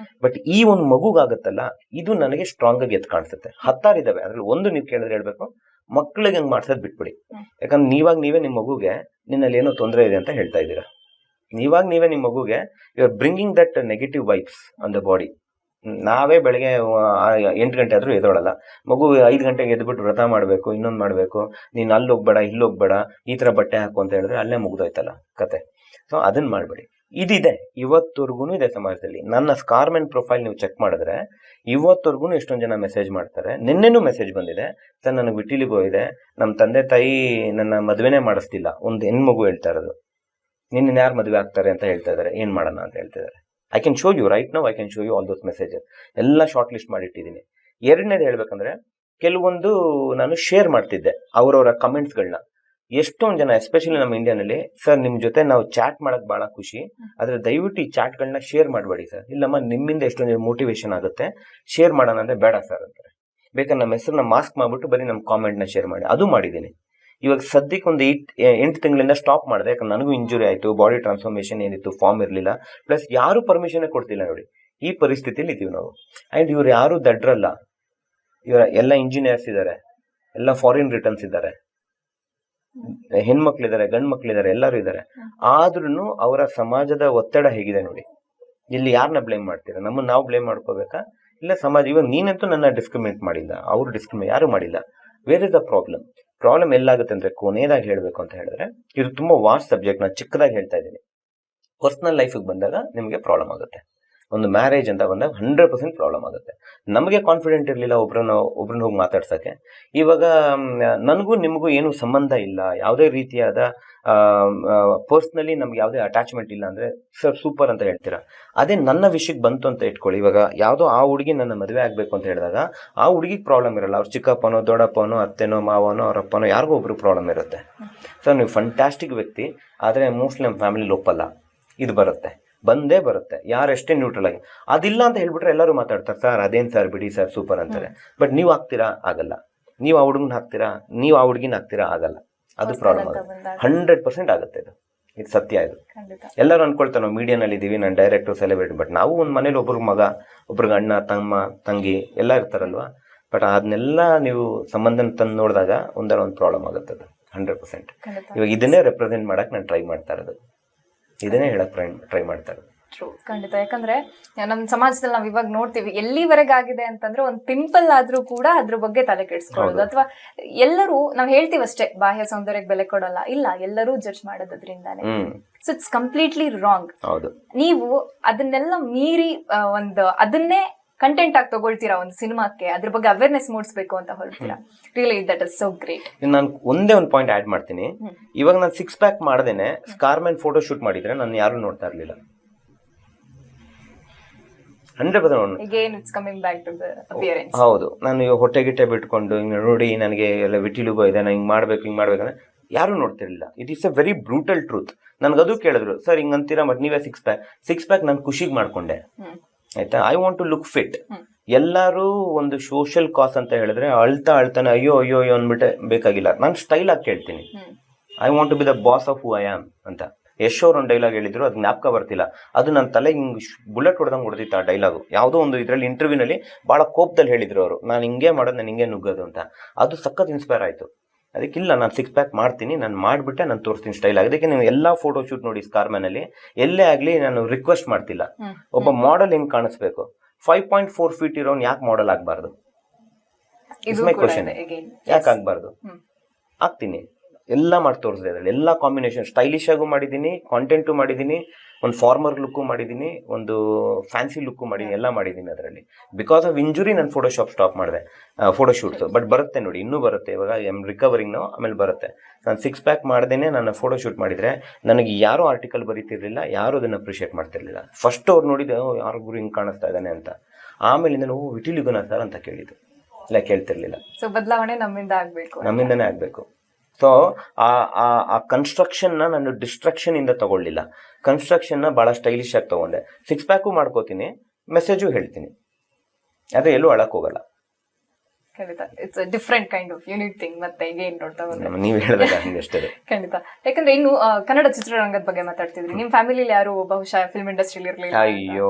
ಬಟ್ ಈ ಒಂದು ಮಗುಗಾಗತ್ತಲ್ಲ, ಇದು ನನಗೆ ಸ್ಟ್ರಾಂಗ್ ಆಗಿ ಎದ್ದು ಕಾಣಿಸುತ್ತೆ. 10 ಇದಾವೆ. ಅದ್ರಲ್ಲಿ ಒಂದು ನೀವು ಕೇಳಿದ್ರೆ ಹೇಳ್ಬೇಕು, ಮಕ್ಳಿಗೆ ಹಂಗೆ ಮಾಡ್ಸೋದು ಬಿಟ್ಬಿಡಿ. ಯಾಕಂದ್ರೆ ನೀವೇ ನಿಮ್ಮ ಮಗುಗೆ ನಿನ್ನಲ್ಲಿ ಏನೋ ತೊಂದರೆ ಇದೆ ಅಂತ ಹೇಳ್ತಾ ಇದ್ದೀರಾ. ನೀವೇ ನಿಮ್ಮ ಮಗುಗೆ you are bringing that negative vibes on the body. ನಾವೇ ಬೆಳಗ್ಗೆ 8 ಗಂಟೆ ಆದ್ರೂ ಎದೋಳಲ್ಲ. ಮಗು 5 ಗಂಟೆಗೆ ಎದ್ಬಿಟ್ಟು ವ್ರತ ಮಾಡಬೇಕು, ಇನ್ನೊಂದು ಮಾಡಬೇಕು, ನೀನು ಅಲ್ಲಿ ಹೋಗ್ಬೇಡ, ಇಲ್ಲಿ ಹೋಗ್ಬೇಡ, ಈ ಥರ ಬಟ್ಟೆ ಹಾಕು ಅಂತ ಹೇಳಿದ್ರೆ ಅಲ್ಲೇ ಮುಗ್ದೋಯ್ತಲ್ಲ ಕತೆ. ಸೊ ಅದನ್ನ ಮಾಡಬೇಡಿ. ಇದಿದೆ, ಇವತ್ತವರೆಗೂ ಇದೆ ಸಮಾಜದಲ್ಲಿ. ನನ್ನ ಸ್ಕಾರ್ಮೆನ್ ಪ್ರೊಫೈಲ್ ನೀವು ಚೆಕ್ ಮಾಡಿದ್ರೆ ಇವತ್ತವರೆಗೂ ಎಷ್ಟೊಂದು ಜನ ಮೆಸೇಜ್ ಮಾಡ್ತಾರೆ. ನಿನ್ನೆನೂ ಮೆಸೇಜ್ ಬಂದಿದೆ, ಸರ್ ನನಗೆ ವಿಟಿಲಿಗೋ ಇದೆ, ನಮ್ಮ ತಂದೆ ತಾಯಿ ನನ್ನ ಮದುವೆನೇ ಮಾಡಿಸ್ತಿಲ್ಲ. ಒಂದು ಹೆಣ್ಮಗು ಹೇಳ್ತಾ ಇರೋದು, ನಿನ್ನ ಯಾರು ಮದುವೆ ಆಗ್ತಾರೆ ಅಂತ ಹೇಳ್ತಾ ಇದ್ದಾರೆ, ಏನು ಮಾಡೋಣ ಅಂತ ಹೇಳ್ತಿದ್ದಾರೆ. I can show you right now, I can show you all those messages. ಎಲ್ಲ ಶಾರ್ಟ್ ಲಿಸ್ಟ್ ಮಾಡಿಟ್ಟಿದ್ದೀನಿ. ಎರಡನೇದು ಹೇಳ್ಬೇಕಂದ್ರೆ, ಕೆಲವೊಂದು ನಾನು ಶೇರ್ ಮಾಡ್ತಿದ್ದೆ ಅವರವರ ಕಮೆಂಟ್ಸ್ಗಳನ್ನ. ಎಷ್ಟೊಂದು ಜನ ಎಸ್ಪೆಷಲಿ ನಮ್ಮ ಇಂಡಿಯಾನಲ್ಲಿ, ಸರ್ ನಿಮ್ಮ ಜೊತೆ ನಾವು ಚಾಟ್ ಮಾಡೋಕ್ಕೆ ಭಾಳ ಖುಷಿ, ಆದರೆ ದಯವಿಟ್ಟು ಈ ಚಾಟ್ಗಳನ್ನ ಶೇರ್ ಮಾಡಬೇಡಿ ಸರ್. ಇಲ್ಲಮ್ಮ, ನಿಮ್ಮಿಂದ ಎಷ್ಟೊಂದು ಮೋಟಿವೇಶನ್ ಆಗುತ್ತೆ, ಶೇರ್ ಮಾಡೋಣ ಅಂದರೆ ಬೇಡ ಸರ್ ಅಂತಾರೆ. ಬೇಕಾದ್ರೆ ನಮ್ಮ ಹೆಸರನ್ನ ಮಾಸ್ಕ್ ಮಾಡಿಬಿಟ್ಟು ಬರೀ ನಮ್ಮ ಕಾಮೆಂಟ್ನ ಶೇರ್ ಮಾಡಿ. ಅದು ಮಾಡಿದ್ದೀನಿ. ಇವಾಗ ಸದ್ಯಕ್ಕೆ ಒಂದು 8 ತಿಂಗಳಿಂದ ಸ್ಟಾಪ್ ಮಾಡಿದೆ. ಯಾಕಂದ್ರೆ ನನಗೂ ಇಂಜುರಿ ಆಯಿತು, ಬಾಡಿ ಟ್ರಾನ್ಸ್ಫಾರ್ಮೇಷನ್ ಏನಿತ್ತು, ಫಾರ್ಮ್ ಇರಲಿಲ್ಲ, ಪ್ಲಸ್ ಯಾರೂ ಪರ್ಮಿಷನ್ ಕೊಡ್ತಿಲ್ಲ. ನೋಡಿ, ಈ ಪರಿಸ್ಥಿತಿಯಲ್ಲಿ ಇದ್ದೀವಿ ನಾವು. ಆ್ಯಂಡ್ ಇವ್ರು ಯಾರೂ ದಡ್ರಲ್ಲ. ಎಲ್ಲ ಇಂಜಿನಿಯರ್ಸ್ ಇದ್ದಾರೆ, ಎಲ್ಲ ಫಾರಿನ್ ರಿಟರ್ನ್ಸ್ ಇದ್ದಾರೆ, ಹೆಣ್ಮಕ್ಳಿದ್ದಾರೆ, ಗಂಡು ಮಕ್ಳಿದ್ದಾರೆ, ಎಲ್ಲರೂ ಇದ್ದಾರೆ. ಆದ್ರೂ ಅವರ ಸಮಾಜದ ಒತ್ತಡ ಹೇಗಿದೆ ನೋಡಿ. ಇಲ್ಲಿ ಯಾರನ್ನ ಬ್ಲೇಮ್ ಮಾಡ್ತೀರಾ? ನಮ್ಮನ್ನು ನಾವು ಬ್ಲೇಮ್ ಮಾಡ್ಕೋಬೇಕಾ? ಇಲ್ಲ ಸಮಾಜ. ಇವಾಗ ನೀನಂತೂ ನನ್ನ ಡಿಸ್ಕ್ರಿಮಿನೇಟ್ ಮಾಡಿಲ್ಲ, ಅವರು ಡಿಸ್ಕ್ರಿಮಿನೇಟ್ ಯಾರು ಮಾಡಿಲ್ಲ. ವೇರ್ ಇಸ್ ದ ಪ್ರಾಬ್ಲಮ್ ಎಲ್ಲಾಗುತ್ತೆ ಅಂದರೆ, ಕೊನೆಯದಾಗಿ ಹೇಳಬೇಕು ಅಂತ ಹೇಳಿದ್ರೆ, ಇದು ತುಂಬ ವಾಸ್ಟ್ ಸಬ್ಜೆಕ್ಟ್. ನಾನು ಚಿಕ್ಕದಾಗಿ ಹೇಳ್ತಾ ಇದ್ದೀನಿ. ಪರ್ಸನಲ್ ಲೈಫಿಗೆ ಬಂದಾಗ ನಿಮಗೆ ಪ್ರಾಬ್ಲಮ್ ಆಗುತ್ತೆ. ಒಂದು ಮ್ಯಾರೇಜ್ ಅಂತ ಬಂದಾಗ 100% ಪ್ರಾಬ್ಲಮ್ ಆಗುತ್ತೆ. ನಮಗೆ ಕಾನ್ಫಿಡೆಂಟ್ ಇರಲಿಲ್ಲ ಒಬ್ರನ್ನ ಹೋಗಿ ಮಾತಾಡ್ಸೋಕ್ಕೆ. ಇವಾಗ ನನಗೂ ನಿಮಗೂ ಏನೂ ಸಂಬಂಧ ಇಲ್ಲ, ಯಾವುದೇ ರೀತಿಯಾದ ಪರ್ಸ್ನಲಿ ನಮ್ಗೆ ಯಾವುದೇ ಅಟ್ಯಾಚ್ಮೆಂಟ್ ಇಲ್ಲ ಅಂದರೆ ಸರ್ ಸೂಪರ್ ಅಂತ ಹೇಳ್ತೀರಾ. ಅದೇ ನನ್ನ ವಿಷಯಕ್ಕೆ ಬಂತು ಅಂತ ಇಟ್ಕೊಳ್ಳಿ. ಇವಾಗ ಯಾವುದೋ ಆ ಹುಡುಗಿ ನನ್ನ ಮದುವೆ ಆಗಬೇಕು ಅಂತ ಹೇಳಿದಾಗ ಆ ಹುಡುಗಿಗೆ ಪ್ರಾಬ್ಲಮ್ ಇರಲ್ಲ. ಅವ್ರ ಚಿಕ್ಕಪ್ಪನೋ, ದೊಡ್ಡಪ್ಪನೋ, ಅತ್ತೆನೋ, ಮಾವನೋ, ಅವರಪ್ಪನೋ, ಯಾರಿಗೋ ಒಬ್ರು ಪ್ರಾಬ್ಲಮ್ ಇರುತ್ತೆ. ಸರ್ ನೀವು ಫಂಟ್ಯಾಸ್ಟಿಕ್ ವ್ಯಕ್ತಿ, ಆದರೆ ಮೋಸ್ಟ್ಲಿ ನಮ್ಮ ಫ್ಯಾಮಿಲಿ ಒಪ್ಪಲ್ಲ. ಇದು ಬಂದೇ ಬರುತ್ತೆ, ಯಾರೆಷ್ಟೇ ನ್ಯೂಟ್ರಲ್ ಆಗಿ. ಅದಿಲ್ಲ ಅಂತ ಹೇಳ್ಬಿಟ್ರೆ ಎಲ್ಲರೂ ಮಾತಾಡ್ತಾರೆ, ಸರ್ ಅದೇನು ಸರ್ ಬಿಡಿ ಸರ್ ಸೂಪರ್ ಅಂತಾರೆ. ಬಟ್ ನೀವು ಹಾಕ್ತೀರಾ? ಆಗಲ್ಲ. ನೀವು ಆ ಹುಡುಗನ ಹಾಕ್ತೀರಾ? ನೀವು ಆ ಹುಡುಗಿನ ಹಾಕ್ತೀರಾ? ಆಗಲ್ಲ. ಅದು ಪ್ರಾಬ್ಲಮ್ ಆಗುತ್ತೆ. 100% ಆಗುತ್ತೆ. ಇದು ಸತ್ಯ. ಇದು ಎಲ್ಲರೂ ಅನ್ಕೊಳ್ತಾರೆ ನಾವು ಮೀಡಿಯಾನಲ್ಲಿ ಇದ್ದೀವಿ, ನಾನು ಡೈರೆಕ್ಟರ್, ಸೆಲೆಬ್ರಿಟಿ. ಬಟ್ ನಾವು ಒಂದು ಮನೇಲಿ ಒಬ್ರಿಗೆ ಮಗ, ಒಬ್ರಿಗೆ ಅಣ್ಣ, ತಮ್ಮ, ತಂಗಿ ಎಲ್ಲ ಇರ್ತಾರಲ್ವಾ. ಬಟ್ ಅದನ್ನೆಲ್ಲ ನೀವು ಸಂಬಂಧನ ತಂದು ನೋಡಿದಾಗ ಒಂದು ಪ್ರಾಬ್ಲಮ್ ಆಗುತ್ತೆ. ಅದು 100%. ಇವಾಗ ಇದನ್ನೇ ರೆಪ್ರೆಸೆಂಟ್ ಮಾಡಕ್ಕೆ ನಾನು ಟ್ರೈ ಮಾಡ್ತಾ ಇರೋದು, ಇದನ್ನೇ ಹೇಳಕ್ ಟ್ರೈ ಮಾಡ್ತಾ ಇರೋದು. ಖಂಡಿತ. ಯಾಕಂದ್ರೆ ನಮ್ಮ ಸಮಾಜದಲ್ಲಿ ನಾವ್ ಇವಾಗ ನೋಡ್ತೀವಿ, ಎಲ್ಲಿವರೆಗೆ ಆಗಿದೆ ಅಂತಂದ್ರೆ ಒಂದು ಪಿಂಪಲ್ ಆದ್ರೂ ಕೂಡ ಅದ್ರ ಬಗ್ಗೆ ತಲೆ ಕೆಡಿಸ್ಕೊಳ್ಳೋದು. ಅಥವಾ ಎಲ್ಲರೂ ನಾವ್ ಹೇಳ್ತೀವಷ್ಟೇ ಬಾಹ್ಯ ಸೌಂದರ್ಯಕ್ಕೆ ಬೆಲೆ ಕೊಡಲ್ಲ. ಇಲ್ಲ, ಎಲ್ಲರೂ ಜಡ್ಜ್ ಮಾಡೋದ್ರಿಂದಾನೆ. So it's completely wrong. ನೀವು ಅದನ್ನೆಲ್ಲ ಮೀರಿ ಅದನ್ನೇ ಕಂಟೆಂಟ್ ಆಗಿ ತಗೊಳ್ತೀರಾ ಒಂದು ಸಿನಿಮಾಕ್ಕೆ, ಅದ್ರ ಬಗ್ಗೆ ಅವೇರ್ನೆಸ್ ಮೂಡಿಸಬೇಕು ಅಂತ ಹೊರಡ್ತೀರಾ. Really that is so great. ನಾನು ಒಂದೇ ಒಂದು ಪಾಯಿಂಟ್ ಆಡ್ ಮಾಡ್ತೀನಿ. ಇವಾಗ ನಾನು 6 ಪ್ಯಾಕ್ ಮಾಡ್ದೇನೆ ಸ್ಕಾರ್ಮೆನ್ ಫೋಟೋ ಶೂಟ್ ಮಾಡಿದ್ರೆ ನಾನು ಯಾರು ನೋಡ್ತಾ ಇರ್ಲಿಲ್ಲ. 100% ಹೌದು. ನಾನು ಇವಾಗ ಹೊಟ್ಟೆ ಗಿಟ್ಟೆ ಬಿಟ್ಕೊಂಡು ನೋಡಿ ನನಗೆ ಎಲ್ಲ ವಿಟಿಲುಗೋ ಇದೆ, ನಾನು ಹಿಂಗೆ ಮಾಡ್ಬೇಕು ಹಿಂಗೆ ಯಾರು ನೋಡ್ತಿರ್ಲಿಲ್ಲ. It is a very brutal truth. ನನ್ಗದು ಕೇಳಿದ್ರು, ಸರ್ ಹಿಂಗಂತೀರಾ, ಬಟ್ ನೀವೇ 6 ಪ್ಯಾಕ್ ನಾನು ಖುಷಿಗೆ ಮಾಡ್ಕೊಂಡೆ. ಆಯ್ತಾ? I want to look fit. ಎಲ್ಲರೂ ಒಂದು ಸೋಷಿಯಲ್ ಕಾಸ್ ಅಂತ ಹೇಳಿದ್ರೆ ಅಳ್ತಾನೆ ಅಯ್ಯೋ ಅಯ್ಯೋ ಅಯ್ಯೋ ಅಂದ್ಬಿಟ್ಟೆ ಬೇಕಾಗಿಲ್ಲ. ನಾನು ಸ್ಟೈಲ್ ಆಗಿ ಕೇಳ್ತೀನಿ, I want to be the boss of who I am ಅಂತ. ಯಶ್ ಅವ್ರು ಒಂದು ಡೈಲಾಗ್ ಹೇಳಿದ್ರು, ಅದು ಜ್ಞಾಪಕ ಬರ್ತಿಲ್ಲ, ಅದು ನನ್ನ ತಲೆಗೆ ಹಿಂಗೆ ಬುಲೆಟ್ ಹೊಡೆದಂಗೆ ಹೊಡೆದಿತ್ತು ಆ ಡೈಲಾಗು. ಯಾವುದೋ ಒಂದು ಇದರಲ್ಲಿ ಇಂಟರ್ವ್ಯೂನಲ್ಲಿ ಭಾಳ ಕೋಪದಲ್ಲಿ ಹೇಳಿದ್ರು ಅವರು, ನಾನು ಹಿಂಗೆ ಮಾಡೋದು, ನಾನು ಹಿಂಗೆ ನುಗ್ಗೋದು ಅಂತ. ಅದು ಸಖತ್ ಇನ್ಸ್ಪೈರ್ ಆಯಿತು. ಅದಕ್ಕಿಲ್ಲ, ನಾನು 6 ಪ್ಯಾಕ್ ಮಾಡ್ತೀನಿ, ನಾನು ಮಾಡಿಬಿಟ್ಟೆ ನಾನು ತೋರಿಸ್ತೀನಿ ಸ್ಟೈಲ್. ಅದಕ್ಕೆ ನೀವು ಎಲ್ಲ ಫೋಟೋ ಶೂಟ್ ನೋಡಿ ಸ್ಕಾರ್ಮ್ಯಾನಲ್ಲಿ ಎಲ್ಲೇ ಆಗಲಿ ನಾನು ರಿಕ್ವೆಸ್ಟ್ ಮಾಡ್ತಿಲ್ಲ, ಒಬ್ಬ ಮಾಡೆಲ್ ಹೆಂಗೆ ಕಾಣಿಸ್ಬೇಕು, 5.4 ಫೀಟ್ ಇರೋನು ಯಾಕೆ ಮಾಡೆಲ್ ಆಗಬಾರ್ದು? It's my question. ಯಾಕೆ ಆಗಬಾರ್ದು? ಆಗ್ತೀನಿ, ಎಲ್ಲ ಮಾಡಿ ತೋರಿಸಿದೆ. ಅದರಲ್ಲಿ ಎಲ್ಲ ಕಾಂಬಿನೇಷನ್ ಸ್ಟೈಲಿಶ್ ಆಗು ಮಾಡಿದ್ದೀನಿ, ಕಾಂಟೆಂಟು ಮಾಡಿದ್ದೀನಿ, ಒಂದು ಫಾರ್ಮರ್ ಲುಕ್ಕು ಮಾಡಿದ್ದೀನಿ, ಒಂದು ಫ್ಯಾನ್ಸಿ ಲುಕ್ಕು ಮಾಡಿದ್ದೀನಿ, ಎಲ್ಲ ಮಾಡಿದ್ದೀನಿ ಅದರಲ್ಲಿ. ಬಿಕಾಸ್ ಆಫ್ ಇಂಜುರಿ ನಾನು ಫೋಟೋಶಾಪ್ ಸ್ಟಾಪ್ ಮಾಡಿದೆ ಫೋಟೋಶೂಟ್ಸ್. ಬಟ್ ಬರುತ್ತೆ ನೋಡಿ, ಇನ್ನೂ ಬರುತ್ತೆ. ಇವಾಗ ರಿಕವರಿಂಗ್ ನಾವು ಆಮೇಲೆ ಬರುತ್ತೆ. ನಾನು 6 ಪ್ಯಾಕ್ ಮಾಡ್ದೇನೆ ನಾನು ಫೋಟೋಶೂಟ್ ಮಾಡಿದರೆ ನನಗೆ ಯಾರೂ ಆರ್ಟಿಕಲ್ ಬರೀತಿರ್ಲಿಲ್ಲ, ಯಾರೂ ಅದನ್ನು ಅಪ್ರಿಷಿಯೇಟ್ ಮಾಡ್ತಿರ್ಲಿಲ್ಲ. ಫಸ್ಟ್ ಅವ್ರು ನೋಡಿದೆ, ಯಾರು ಗುರು ಹಿಂಗೆ ಕಾಣಿಸ್ತಾ ಇದ್ದಾನೆ ಅಂತ. ಆಮೇಲಿಂದ ನಾವು ವಿಟಿಲಿಗುನ ಸರ್ ಅಂತ ಕೇಳಿದ್ದು, ಇಲ್ಲ ಕೇಳ್ತಿರ್ಲಿಲ್ಲ. ಸೊ ಬದಲಾವಣೆ ನಮ್ಮಿಂದ ಆಗಬೇಕು, ನಮ್ಮಿಂದನೇ ಆಗಬೇಕು. ಸೊ ಆ ಕನ್ಸ್ಟ್ರಕ್ಷನ್ನ ನಾನು ಡಿಸ್ಟ್ರಕ್ಷನ್ ಇಂದ ತಗೊಳ್ಳಿಲ್ಲ, ಕನ್ಸ್ಟ್ರಕ್ಷನ್ನ ಭಾಳ ಸ್ಟೈಲಿಶ್ ಆಗಿ ತಗೊಂಡೆ. 6 ಪ್ಯಾಕು ಮಾಡ್ಕೋತೀನಿ, ಮೆಸೇಜು ಹೇಳ್ತೀನಿ, ಆದರೆ ಎಲ್ಲೂ ಅಳಕ್ ಹೋಗಲ್ಲ. ಖಂಡಿತ it's different kind of unique thing. ಮತ್ತೆ ಈಗ ಏನ್ ನೋಡ್ತಾ ಹೋದ್ರೆ ನೀವು ಹೇಳಿದಾಗ ಅಷ್ಟೇ. ಖಂಡಿತ. ಯಾಕಂದ್ರೆ ಇನ್ನು ಕನ್ನಡ ಚಿತ್ರರಂಗದ ಬಗ್ಗೆ ಮಾತಾಡ್ತಿದ್ರಿ, ನಿಮ್ ಫ್ಯಾಮಿಲಿಲಿ ಯಾರು ಬಹುಶಃ ಫಿಲ್ಮ್ ಇಂಡಸ್ಟ್ರಿಲಿ ಇರ್ಲಿಲ್ಲ? ಅಯ್ಯೋ,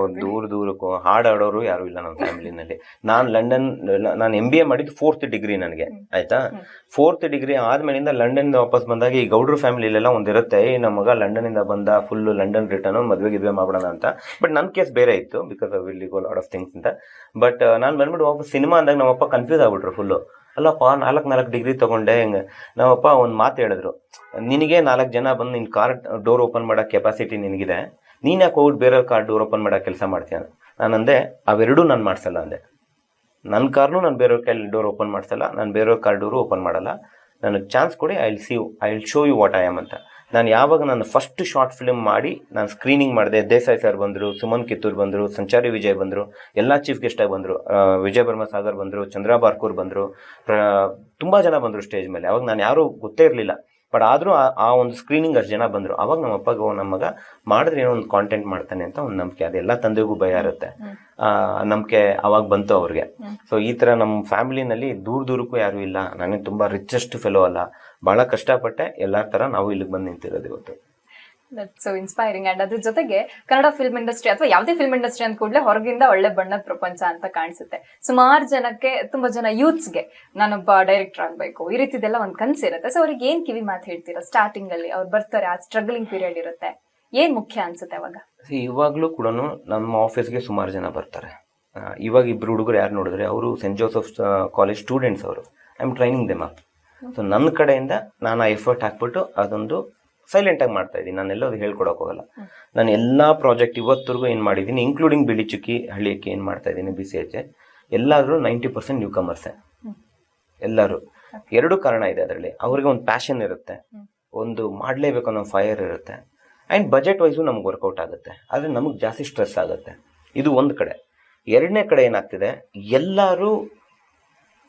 ದೂರಕ್ಕೂ ಹಾಡಾಡೋರು ಯಾರು ಇಲ್ಲ ನಮ್ಮ ಫ್ಯಾಮಿಲಿನಲ್ಲಿ. ನಾನು MBA ಮಾಡಿದ್ದು 4th ಡಿಗ್ರಿ ನನಗೆ, ಆಯ್ತಾ. 4th ಡಿಗ್ರಿ ಆದ್ಮೇಲಿಂದ ಲಂಡನ್ ವಾಪಸ್ ಬಂದಾಗ ಈ ಗೌಡ್ರ ಫ್ಯಾಮಿಲಿಲೆಲ್ಲ ಒಂದಿರುತ್ತೆ, ನಮ್ಮ ಮಗ ಲಂಡನ್ ಇಂದ ಬಂದ, ಫುಲ್ ಲಂಡನ್ ರಿಟರ್ನ್, ಮದುವೆ ಮಾಡೋಣ ಅಂತ. ಬಟ್ ನನ್ನ ಕೇಸ್ ಬೇರೆ ಇತ್ತು, because of will go lot of things ಅಂತ. ಬಟ್ ನಾನು ಬಂದ್ಬಿಟ್ಟು ವಾಪಸ್ ಸಿನಿಮಾ ಅಂದಾಗ ನಮ್ಮಪ್ಪ ಕನ್ಫ್ಯೂಸ್ ಆಗ್ಬಿಟ್ರು ಫುಲ್ಲು. ಅಲ್ಲಪ್ಪ 4 ಡಿಗ್ರಿ ತಗೊಂಡೆ, ಹೆಂಗೆ? ನಮ್ಮಪ್ಪ ಒಂದು ಮಾತು ಹೇಳಿದ್ರು, ನಿನಗೆ 4 ಜನ ಬಂದು ನಿನ್ನ ಕಾರ್ ಡೋರ್ ಓಪನ್ ಮಾಡೋ ಕೆಪಾಸಿಟಿ ನಿನಗಿದೆ, ನೀನು ಯಾಕೆ ಹೋಗ್ಬಿಟ್ಟು ಬೇರೆ ಕಾರ್ ಡೋರ್ ಓಪನ್ ಮಾಡೋ ಕೆಲಸ ಮಾಡ್ತೀಯ? ನಾನು ಅಂದೆ, ಅವೆರಡೂ ನಾನು ಮಾಡಿಸಲ್ಲ ಅಂದೆ. ನನ್ನ ಕಾರ್ನು ನಾನು ಬೇರೆಯವ್ರ ಕೈಲಿ ಡೋರ್ ಓಪನ್ ಮಾಡಿಸಲ್ಲ, ನಾನು ಬೇರೆಯವ್ರ ಕಾರ್ ಡೋರು ಓಪನ್ ಮಾಡಲ್ಲ. ನನಗೆ ಚಾನ್ಸ್ ಕೊಡಿ, I will show you what I am ಅಂತ. ನಾನು ಯಾವಾಗ ನಾನು ಫಸ್ಟ್ ಶಾರ್ಟ್ ಫಿಲ್ಮ್ ಮಾಡಿ ನಾನು ಸ್ಕ್ರೀನಿಂಗ್ ಮಾಡಿದೆ, ದೇಸಾಯಿ ಸರ್ ಬಂದರು, ಸುಮನ್ ಕಿತ್ತೂರ್ ಬಂದರು, ಸಂಚಾರಿ ವಿಜಯ್ ಬಂದರು, ಎಲ್ಲ ಚೀಫ್ ಗೆಸ್ಟಾಗಿ ಬಂದರು, ವಿಜಯ್ ಬರ್ಮ ಸಾಗರ್ ಬಂದರು, ಚಂದ್ರ ಬಾರ್ಕೂರ್ ಬಂದರು, ತುಂಬ ಜನ ಬಂದರು ಸ್ಟೇಜ್ ಮೇಲೆ. ಅವಾಗ ನಾನು ಯಾರೂ ಗೊತ್ತೇ ಇರಲಿಲ್ಲ. ಬಟ್ ಆದರೂ ಆ ಒಂದು ಸ್ಕ್ರೀನಿಂಗ್ ಅಷ್ಟು ಜನ ಬಂದರು. ಅವಾಗ ನಮ್ಮ ಅಪ್ಪಗೆ ನಮ್ಮ ಮಗ ಮಾಡಿದ್ರೆ ಏನೋ ಒಂದು ಕಾಂಟೆಂಟ್ ಮಾಡ್ತಾನೆ ಅಂತ ಒಂದು ನಂಬಿಕೆ. ಅದೆಲ್ಲ ತಂದೆಗೂ ಭಯ ಇರುತ್ತೆ, ನಂಬಿಕೆ ಅವಾಗ ಬಂತು ಅವ್ರಿಗೆ. ಸೊ ಈ ಥರ ನಮ್ಮ ಫ್ಯಾಮಿಲಿನಲ್ಲಿ ದೂರಕ್ಕೂ ಯಾರೂ ಇಲ್ಲ. ನನಗೆ ತುಂಬ ರಿಚೆಸ್ಟ್ ಫೆಲೋ ಅಲ್ಲ, ಭಾಳ ಕಷ್ಟಪಟ್ಟೆ, ಎಲ್ಲರ ಥರ ನಾವು ಇಲ್ಲಿಗೆ ಬಂದು ನಿಂತಿರೋದು ಇವತ್ತು. That's so inspiring. ಅಂಡ್ ಅದ್ರ ಜೊತೆಗೆ ಕನ್ನಡ ಫಿಲ್ಮ್ ಇಂಡಸ್ಟ್ರಿ ಅಥವಾ ಯಾವುದೇ ಫಿಲ್ಮ್ ಇಂಡಸ್ಟ್ರಿ ಅಂದ ಕೂಡಲೇ ಹೊರಗಿಂದ ಒಳ್ಳೆ ಬಣ್ಣದ ಪ್ರಪಂಚ ಅಂತ ಕಾಣಿಸುತ್ತೆ. ಸುಮಾರು ಜನಕ್ಕೆ, ತುಂಬಾ ಜನ ಯೂತ್ಸ್ಗೆ ನಾನೊಬ್ಬ ಡೈರೆಕ್ಟರ್ ಆಗ್ಬೇಕು ಈ ರೀತಿದೆಲ್ಲ ಒಂದು ಕನಸಿರುತ್ತೆ. ಸೊ ಅವ್ರಿಗೆ ಏನ್ ಕಿವಿ ಮಾತು ಹೇಳ್ತೀರಾ? ಸ್ಟಾರ್ಟಿಂಗ್ ಅಲ್ಲಿ ಅವ್ರು ಬರ್ತಾರೆ, ಆ ಸ್ಟ್ರಗ್ಲಿಂಗ್ ಪೀರಿಯಡ್ ಇರುತ್ತೆ, ಏನ್ ಮುಖ್ಯ ಅನ್ಸುತ್ತೆ ಅವಾಗ? ಇವಾಗಲೂ ಕೂಡ ನಮ್ಮ ಆಫೀಸ್ಗೆ ಸುಮಾರು ಜನ ಬರ್ತಾರೆ. ಇವಾಗ 2 ಹುಡುಗರು ಯಾರು ನೋಡಿದ್ರೆ ಅವರು ಸೆಂಟ್ ಜೋಸೆಫ್ ಕಾಲೇಜ್ ಸ್ಟೂಡೆಂಟ್ಸ್. ಅವರು I am training them up. So ನನ್ನ ಕಡೆಯಿಂದ ನಾನು ಆ ಎಫರ್ಟ್ ಹಾಕ್ಬಿಟ್ಟು ಅದೊಂದು ಸೈಲೆಂಟಾಗಿ ಮಾಡ್ತಾ ಇದ್ದೀನಿ. ನಾನೆಲ್ಲ ಅದು ಹೇಳ್ಕೊಡೋಕೆ ಹೋಗಲ್ಲ. ನಾನು ಎಲ್ಲ ಪ್ರಾಜೆಕ್ಟ್ ಇವತ್ತರೆಗೂ ಏನು ಮಾಡಿದ್ದೀನಿ, ಇನ್ಕ್ಲೂಡಿಂಗ್ ಬಿಳಿ ಚುಕ್ಕಿ ಹಳ್ಳಿಯಕ್ಕೆ ಏನು ಮಾಡ್ತಾ ಇದ್ದೀನಿ, BCH ಎಲ್ಲಾದರೂ 90% ನ್ಯೂ ಕಮರ್ಸೆ ಎಲ್ಲರೂ. 2 ಕಾರಣ ಇದೆ ಅದರಲ್ಲಿ. ಅವ್ರಿಗೆ ಒಂದು ಪ್ಯಾಷನ್ ಇರುತ್ತೆ, ಒಂದು ಮಾಡಲೇಬೇಕು ಅನ್ನೋ ಫೈರ್ ಇರುತ್ತೆ, ಆ್ಯಂಡ್ ಬಜೆಟ್ ವೈಸು ನಮ್ಗೆ ವರ್ಕೌಟ್ ಆಗುತ್ತೆ. ಆದರೆ ನಮಗೆ ಜಾಸ್ತಿ ಸ್ಟ್ರೆಸ್ ಆಗುತ್ತೆ. ಇದು ಒಂದು ಕಡೆ. 2ನೇ ಕಡೆ ಏನಾಗ್ತಿದೆ, ಎಲ್ಲರೂ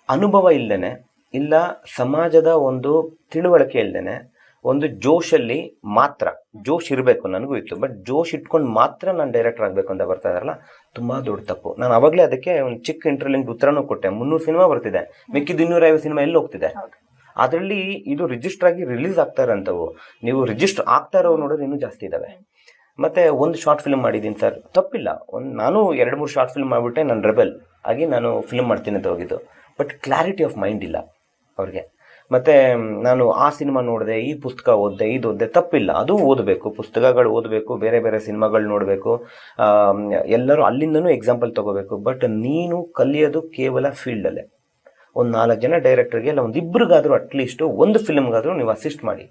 ಅನುಭವ ಇಲ್ಲದೇ, ಇಲ್ಲ ಸಮಾಜದ ಒಂದು ತಿಳುವಳಿಕೆ ಇಲ್ಲದೇ, ಒಂದು ಜೋಶಲ್ಲಿ ಮಾತ್ರ, ಜೋಶ್ ಇರಬೇಕು, ನನಗೂ ಇತ್ತು, ಬಟ್ ಜೋಶ್ ಇಟ್ಕೊಂಡು ಮಾತ್ರ ನಾನು ಡೈರೆಕ್ಟರ್ ಆಗಬೇಕು ಅಂತ ಬರ್ತಾ ಇದಾರಲ್ಲ, ತುಂಬ ದೊಡ್ಡ ತಪ್ಪು. ನಾನು ಅವಾಗಲೇ ಅದಕ್ಕೆ ಒಂದು ಚಿಕ್ಕ ಇಂಟರ್ಲಿಂಕ್ ಉತ್ತರನೂ ಕೊಟ್ಟೆ. 300 ಸಿನಿಮಾ ಬರ್ತಿದೆ, ಮಿಕ್ಕಿದ 250 ಸಿನಿಮಾ ಎಲ್ಲಿ ಹೋಗ್ತಿದೆ? ಅದರಲ್ಲಿ ಇದು ರಿಜಿಸ್ಟರ್ ಆಗಿ ರಿಲೀಸ್ ಆಗ್ತಾ ಇರೋಂಥವು. ನೀವು ರಿಜಿಸ್ಟರ್ ಆಗ್ತಾ ಇರೋ ನೋಡಿದ್ರೆ ಇನ್ನೂ ಜಾಸ್ತಿ ಇದ್ದಾವೆ. ಮತ್ತು ಒಂದು ಶಾರ್ಟ್ ಫಿಲ್ಮ್ ಮಾಡಿದ್ದೀನಿ ಸರ್, ತಪ್ಪಿಲ್ಲ. ನಾನು 2-3 ಶಾರ್ಟ್ ಫಿಲ್ಮ್ ಮಾಡಿಬಿಟ್ಟೆ, ನಾನು ರೆಬೆಲ್ ಆಗಿ ನಾನು ಫಿಲ್ಮ್ ಮಾಡ್ತೀನಿ ಅಂತ ಹೋಗಿದ್ದು. ಬಟ್ ಕ್ಲಾರಿಟಿ ಆಫ್ ಮೈಂಡ್ ಇಲ್ಲ ಅವ್ರಿಗೆ. ಮತ್ತು ನಾನು ಆ ಸಿನಿಮಾ ನೋಡಿದೆ, ಈ ಪುಸ್ತಕ ಓದಿದೆ, ಇದು ಓದಿದೆ, ತಪ್ಪಿಲ್ಲ, ಅದು ಓದಬೇಕು, ಪುಸ್ತಕಗಳು ಓದಬೇಕು, ಬೇರೆ ಬೇರೆ ಸಿನಿಮಾಗಳು ನೋಡಬೇಕು, ಎಲ್ಲರೂ ಅಲ್ಲಿಂದನೂ ಎಕ್ಸಾಂಪಲ್ ತೊಗೋಬೇಕು. ಬಟ್ ನೀನು ಕಲಿಯೋದು ಕೇವಲ ಫೀಲ್ಡಲ್ಲೇ. ಒಂದು 4 ಜನ ಡೈರೆಕ್ಟರ್ಗೆ, ಇಲ್ಲ ಒಂದು ಇಬ್ಬರಿಗಾದರೂ ಅಟ್ಲೀಸ್ಟು ಒಂದು ಫಿಲ್ಮ್ಗಾದರೂ ನೀವು ಅಸಿಸ್ಟ್ ಮಾಡಿ.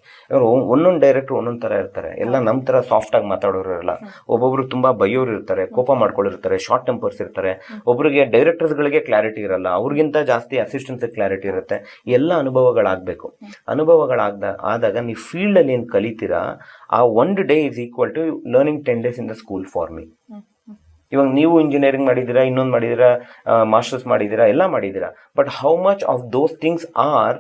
ಒಂದೊಂದು ಡೈರೆಕ್ಟ್ರು ಒಂದೊಂದು ಥರ ಇರ್ತಾರೆ. ಎಲ್ಲ ನಮ್ಮ ಥರ ಸಾಫ್ಟಾಗಿ ಮಾತಾಡೋರು ಇರಲ್ಲ. ಒಬ್ಬೊಬ್ರು ತುಂಬ ಬೈಯೋರು ಇರ್ತಾರೆ, ಕೋಪ ಮಾಡ್ಕೊಳ್ಳಿರ್ತಾರೆ, ಶಾರ್ಟ್ ಟೆಂಪರ್ಸ್ ಇರ್ತಾರೆ. ಒಬ್ಬರಿಗೆ ಡೈರೆಕ್ಟರ್ಸ್ಗಳಿಗೆ ಕ್ಲಾರಿಟಿ ಇರಲ್ಲ, ಅವ್ರಿಗಿಂತ ಜಾಸ್ತಿ ಅಸಿಸ್ಟೆಂಟ್ಸಿಗೆ ಕ್ಲಾರಿಟಿ ಇರುತ್ತೆ. ಎಲ್ಲ ಅನುಭವಗಳಾಗಬೇಕು. ಆದಾಗ ನೀವು ಫೀಲ್ಡಲ್ಲಿ ಏನು ಕಲಿತೀರಾ, ಆ 1 day is equal to learning 10 days in the school for me. ಇವಾಗ ನೀವು ಇಂಜಿನಿಯರಿಂಗ್ ಮಾಡಿದ್ದೀರಾ, ಇನ್ನೊಂದು ಮಾಡಿದ್ದೀರಾ, ಮಾಸ್ಟರ್ಸ್ ಮಾಡಿದ್ದೀರಾ, ಎಲ್ಲ ಮಾಡಿದ್ದೀರಾ. But how much of those things are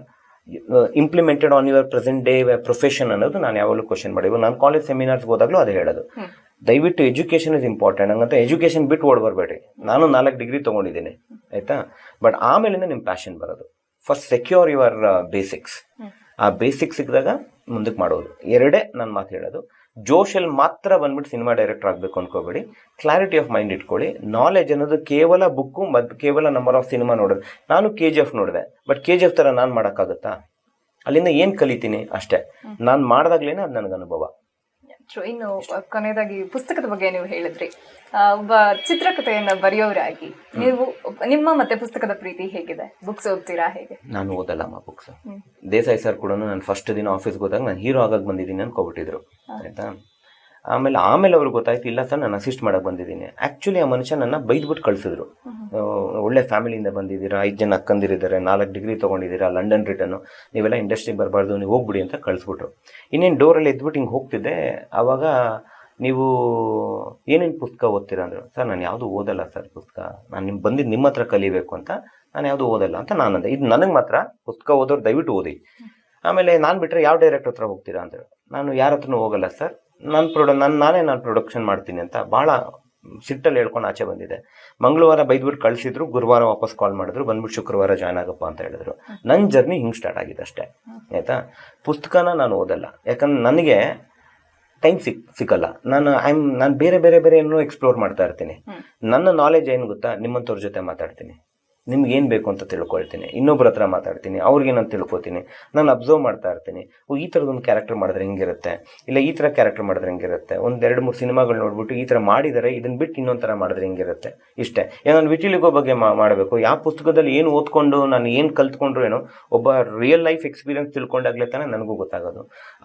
implemented on your present day profession ಅನ್ನೋದು ನಾನು ಯಾವಾಗಲೂ ಕ್ವಶನ್ ಮಾಡಿ. ನಾನು ಕಾಲೇಜ್ ಸೆಮಿನಾರ್ಸ್ಗೆ ಹೋದಾಗಲೂ ಅದೇ ಹೇಳೋದು, ದಯವಿಟ್ಟು ಎಜುಕೇಷನ್ ಇಸ್ ಇಂಪಾರ್ಟೆಂಟ್. ಹಂಗಂತ ಎಜುಕೇಷನ್ ಬಿಟ್ಟು ಓಡಬರ್ಬೇಡ್ರಿ. ನಾನು 4 ಡಿಗ್ರಿ ತೊಗೊಂಡಿದ್ದೀನಿ, ಆಯಿತಾ. ಬಟ್ ಆಮೇಲಿಂದ ನಿಮ್ಮ ಪ್ಯಾಷನ್ ಬರೋದು. First secure your basics. ಆ ಬೇಸಿಕ್ಸ್ ಸಿಕ್ಕಿದಾಗ ಮುಂದಕ್ಕೆ ಮಾಡೋದು. 2 ನಾನು ಮಾತು ಹೇಳೋದು. ಜೋಶಲ್ಲಿ ಮಾತ್ರ ಬಂದ್ಬಿಟ್ಟು ಸಿನಿಮಾ ಡೈರೆಕ್ಟರ್ ಆಗಬೇಕು ಅನ್ಕೋಬೇಡಿ. ಕ್ಲಾರಿಟಿ ಆಫ್ ಮೈಂಡ್ ಇಟ್ಕೊಳ್ಳಿ. ನಾಲೆಜ್ ಅನ್ನೋದು ಕೇವಲ ಬುಕ್ಕು ಮತ್ತು ಕೇವಲ ನಂಬರ್ ಆಫ್ ಸಿನಿಮಾ ನೋಡೋದು. ನಾನು KGF ನೋಡಿದೆ, ಬಟ್ KGF ಥರ ನಾನು ಮಾಡೋಕ್ಕಾಗುತ್ತಾ? ಅಲ್ಲಿಂದ ಏನು ಕಲಿತೀನಿ ಅಷ್ಟೇ. ನಾನು ಮಾಡಿದಾಗ್ಲೇನೆ ಅದು ನನಗೆ ಅನುಭವ. ಇನ್ನು ಕೊನೆಯದಾಗಿ ಪುಸ್ತಕದ ಬಗ್ಗೆ ನೀವು ಹೇಳಿದ್ರಿ, ಒಬ್ಬ ಚಿತ್ರಕಥೆಯನ್ನ ಬರೆಯೋರಾಗಿ ನೀವು ನಿಮ್ಮ ಮತ್ತೆ ಪುಸ್ತಕದ ಪ್ರೀತಿ ಹೇಗಿದೆ? ಬುಕ್ಸ್ ಓದ್ತೀರಾ ಹೇಗೆ? ನಾನು ಓದಲ್ಲಮ್ಮ ಬುಕ್ಸ್. ದೇಸಾಯಿ ಸರ್ ಕೂಡ ನಾನು ಫಸ್ಟ್ ದಿನ ಆಫೀಸ್ಗೆ ಹೋದಾಗ ನಾನು ಹೀರೋ ಆಗಕ್ಕೆ ಬಂದಿದ್ದೀನಿ ಅನ್ಕೊಬಿಟ್ಟಿದ್ರು, ಆಯ್ತಾ. ಆಮೇಲೆ ಅವ್ರಿಗೆ ಗೊತ್ತಾಯ್ತು, ಇಲ್ಲ ಸರ್ ನಾನು ಅಸಿಸ್ಟ್ ಮಾಡಕ್ಕೆ ಬಂದಿದ್ದೀನಿ. ಆ್ಯಕ್ಚುಲಿ ಆ ಮನುಷ್ಯ ನನ್ನ ಬೈದ್ಬಿಟ್ಟು ಕಳಿಸಿದ್ರು. ಒಳ್ಳೆ ಫ್ಯಾಮಿಲಿಯಿಂದ ಬಂದಿದ್ದೀರಾ, 5 ಜನ ಅಕ್ಕಂದಿರಿದ್ದಾರೆ, 4 ಡಿಗ್ರಿ ತೊಗೊಂಡಿದ್ದೀರಾ, ಲಂಡನ್ ರಿಟರ್ನು, ನೀವೆಲ್ಲ ಇಂಡಸ್ಟ್ರಿಗೆ ಬರಬಾರ್ದು, ನೀವು ಹೋಗ್ಬಿಡಿ ಅಂತ ಕಳಿಸ್ಬಿಟ್ರು. ಇನ್ನೇನು ಡೋರಲ್ಲಿ ಎದ್ಬಿಟ್ಟು ಹಿಂಗೆ ಹೋಗ್ತಿದ್ದೆ. ಆವಾಗ ನೀವು ಏನೇನು ಪುಸ್ತಕ ಓದ್ತೀರಾ ಅಂದರು. ಸರ್ ನಾನು ಯಾವುದು ಓದಲ್ಲ ಸರ್ ಪುಸ್ತಕ, ನಾನು ಬಂದಿದ್ದು ನಿಮ್ಮ ಹತ್ರ ಕಲಿಬೇಕು ಅಂತ, ನಾನು ಯಾವುದು ಓದಲ್ಲ ಅಂತ ನಾನು ಅಂದೆ. ಇದು ನನಗೆ ಮಾತ್ರ ಪುಸ್ತಕ ಓದೋರು ದಯವಿಟ್ಟು ಓದಿ. ಆಮೇಲೆ ನಾನು ಬಿಟ್ಟರೆ ಯಾವ ಡೈರೆಕ್ಟರ್ ಹತ್ರ ಹೋಗ್ತೀರಾ ಅಂದರು. ನಾನು ಯಾರ ಹತ್ರನೂ ಹೋಗಲ್ಲ ಸರ್, ನಾನು ಪ್ರೊಡಕ್ಷನ್ ಮಾಡ್ತೀನಿ ಅಂತ ಭಾಳ ಸಿಟ್ಟಲ್ಲಿ ಹೇಳ್ಕೊಂಡು ಆಚೆ ಬಂದಿದೆ. ಮಂಗಳವಾರ ಬೈದ್ಬಿಟ್ಟು ಕಳಿಸಿದ್ರು, ಗುರುವಾರ ವಾಪಸ್ ಕಾಲ್ ಮಾಡಿದ್ರು, ಬಂದ್ಬಿಟ್ಟು ಶುಕ್ರವಾರ ಜಾಯ್ನ್ ಆಗಪ್ಪ ಅಂತ ಹೇಳಿದ್ರು. ನನ್ನ ಜರ್ನಿ ಹಿಂಗೆ ಸ್ಟಾರ್ಟ್ ಆಗಿದೆ ಅಷ್ಟೇ, ಆಯಿತಾ. ಪುಸ್ತಕನ ನಾನು ಓದಲ್ಲ, ಯಾಕಂದ್ರೆ ನನಗೆ ಟೈಮ್ ಸಿಕ್ಕಲ್ಲ. ನಾನು ಬೇರೆ ಏನೋ ಎಕ್ಸ್ಪ್ಲೋರ್ ಮಾಡ್ತಾ ಇರ್ತೀನಿ. ನನ್ನ ನಾಲೆಜ್ ಏನು ಗೊತ್ತಾ, ನಿಮ್ಮಂಥವ್ರ ಜೊತೆ ಮಾತಾಡ್ತೀನಿ, ನಿಮ್ಗೆ ಏನು ಬೇಕು ಅಂತ ತಿಳ್ಕೊಳ್ತೀನಿ, ಇನ್ನೊಬ್ಬರ ಹತ್ರ ಮಾತಾಡ್ತೀನಿ, ಅವ್ರಿಗೇನಂತ ತಿಳ್ಕೊತೀನಿ, ನಾನು ಅಬ್ಸರ್ವ್ ಮಾಡ್ತಾ ಇರ್ತೀನಿ. ಈ ಥರದೊಂದು ಕ್ಯಾರೆಕ್ಟರ್ ಮಾಡಿದ್ರೆ ಹಿಂಗಿರುತ್ತೆ, ಇಲ್ಲ ಈ ಥರ ಕ್ಯಾರೆಕ್ಟರ್ ಮಾಡಿದ್ರೆ ಹಿಂಗಿರುತ್ತೆ, 1-2-3 ಸಿನಿಮಾಗಳು ನೋಡ್ಬಿಟ್ಟು ಈ ಥರ ಮಾಡಿದರೆ ಇದನ್ನು ಬಿಟ್ಟು ಇನ್ನೊಂದು ಥರ ಮಾಡಿದ್ರೆ ಹಿಂಗಿರುತ್ತೆ, ಇಷ್ಟೇ. ನಾನು ವಿಟಿಲಿಗೋ ಬಗ್ಗೆ ಮಾಡಬೇಕು, ಯಾವ ಪುಸ್ತಕದಲ್ಲಿ ಏನು ಓದ್ಕೊಂಡು ನಾನು ಏನು ಕಲ್ತ್ಕೊಂಡ್ರು ಏನೋ, ಒಬ್ಬ ರಿಯಲ್ ಲೈಫ್ ಎಕ್ಸ್ಪೀರಿಯನ್ಸ್ ತಿಳ್ಕೊಂಡಾಗ್ಲೇ ತಾನೇ ನನಗೂ ಗೊತ್ತಾಗೋದು.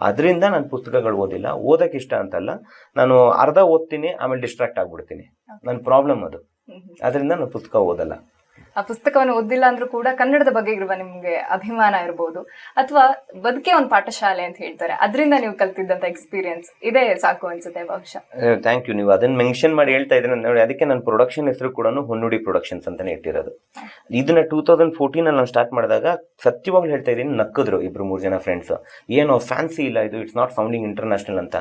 ಅದರಿಂದ ನಾನು ಪುಸ್ತಕಗಳು ಓದಿಲ್ಲ. ಓದೋಕ್ಕೆ ಇಷ್ಟ ಅಂತಲ್ಲ, ನಾನು ಅರ್ಧ ಓದ್ತೀನಿ, ಆಮೇಲೆ ಡಿಸ್ಟ್ರಾಕ್ಟ್ ಆಗ್ಬಿಡ್ತೀನಿ. ನನ್ನ ಪ್ರಾಬ್ಲಮ್ ಅದು. ಅದರಿಂದ ನಾನು ಪುಸ್ತಕ ಓದಲ್ಲ. ಆ ಪುಸ್ತಕವನ್ನು ಓದಿಲ್ಲ ಅಂದ್ರೂ ಕೂಡ ಕನ್ನಡದ ಬಗ್ಗೆ ಇರುವ ನಿಮ್ಗೆ ಅಭಿಮಾನ ಇರ್ಬೋದು, ಅಥವಾ ಬದುಕೆ ಒಂದು ಪಾಠಶಾಲೆ ಅಂತ ಹೇಳ್ತಾರೆ, ಅದರಿಂದ ನೀವು ಕಲ್ತಿದ್ದಂತ ಎಕ್ಸ್ಪೀರಿಯನ್ಸ್ ಇದೇ ಸಾಕು ಅನ್ಸುತ್ತೆ ಬಹುಶಃ. Thank you. ನೀವು ಅದನ್ನ ಮೆನ್ಷನ್ ಮಾಡಿ ಹೇಳ್ತಾ ಇದ್ರೆ ನೋಡಿ, ಅದಕ್ಕೆ ನನ್ನ ಪ್ರೊಡಕ್ಷನ್ ಹೆಸರು ಕೂಡ ಹೊನ್ನುಡಿ ಪ್ರೊಡಕ್ಷನ್ಸ್ ಅಂತಾನೆ ಇಟ್ಟಿರೋದು. ಇದನ್ನ 2014 ನಾನು ಸ್ಟಾರ್ಟ್ ಮಾಡಿದಾಗ ಸತ್ಯವಾಗ್ಲೂ ಹೇಳ್ತಾ ಇದ್ದೀನಿ, ನಕ್ಕಿದ್ರು 2-3 ಜನ ಫ್ರೆಂಡ್ಸ್. ಏನೋ ಫ್ಯಾನ್ಸಿ ಇಲ್ಲ ಇದು, ಇಟ್ಸ್ ನಾಟ್ ಫೌಂಡಿಂಗ್ ಇಂಟರ್ನ್ಯಾಷನಲ್ ಅಂತ.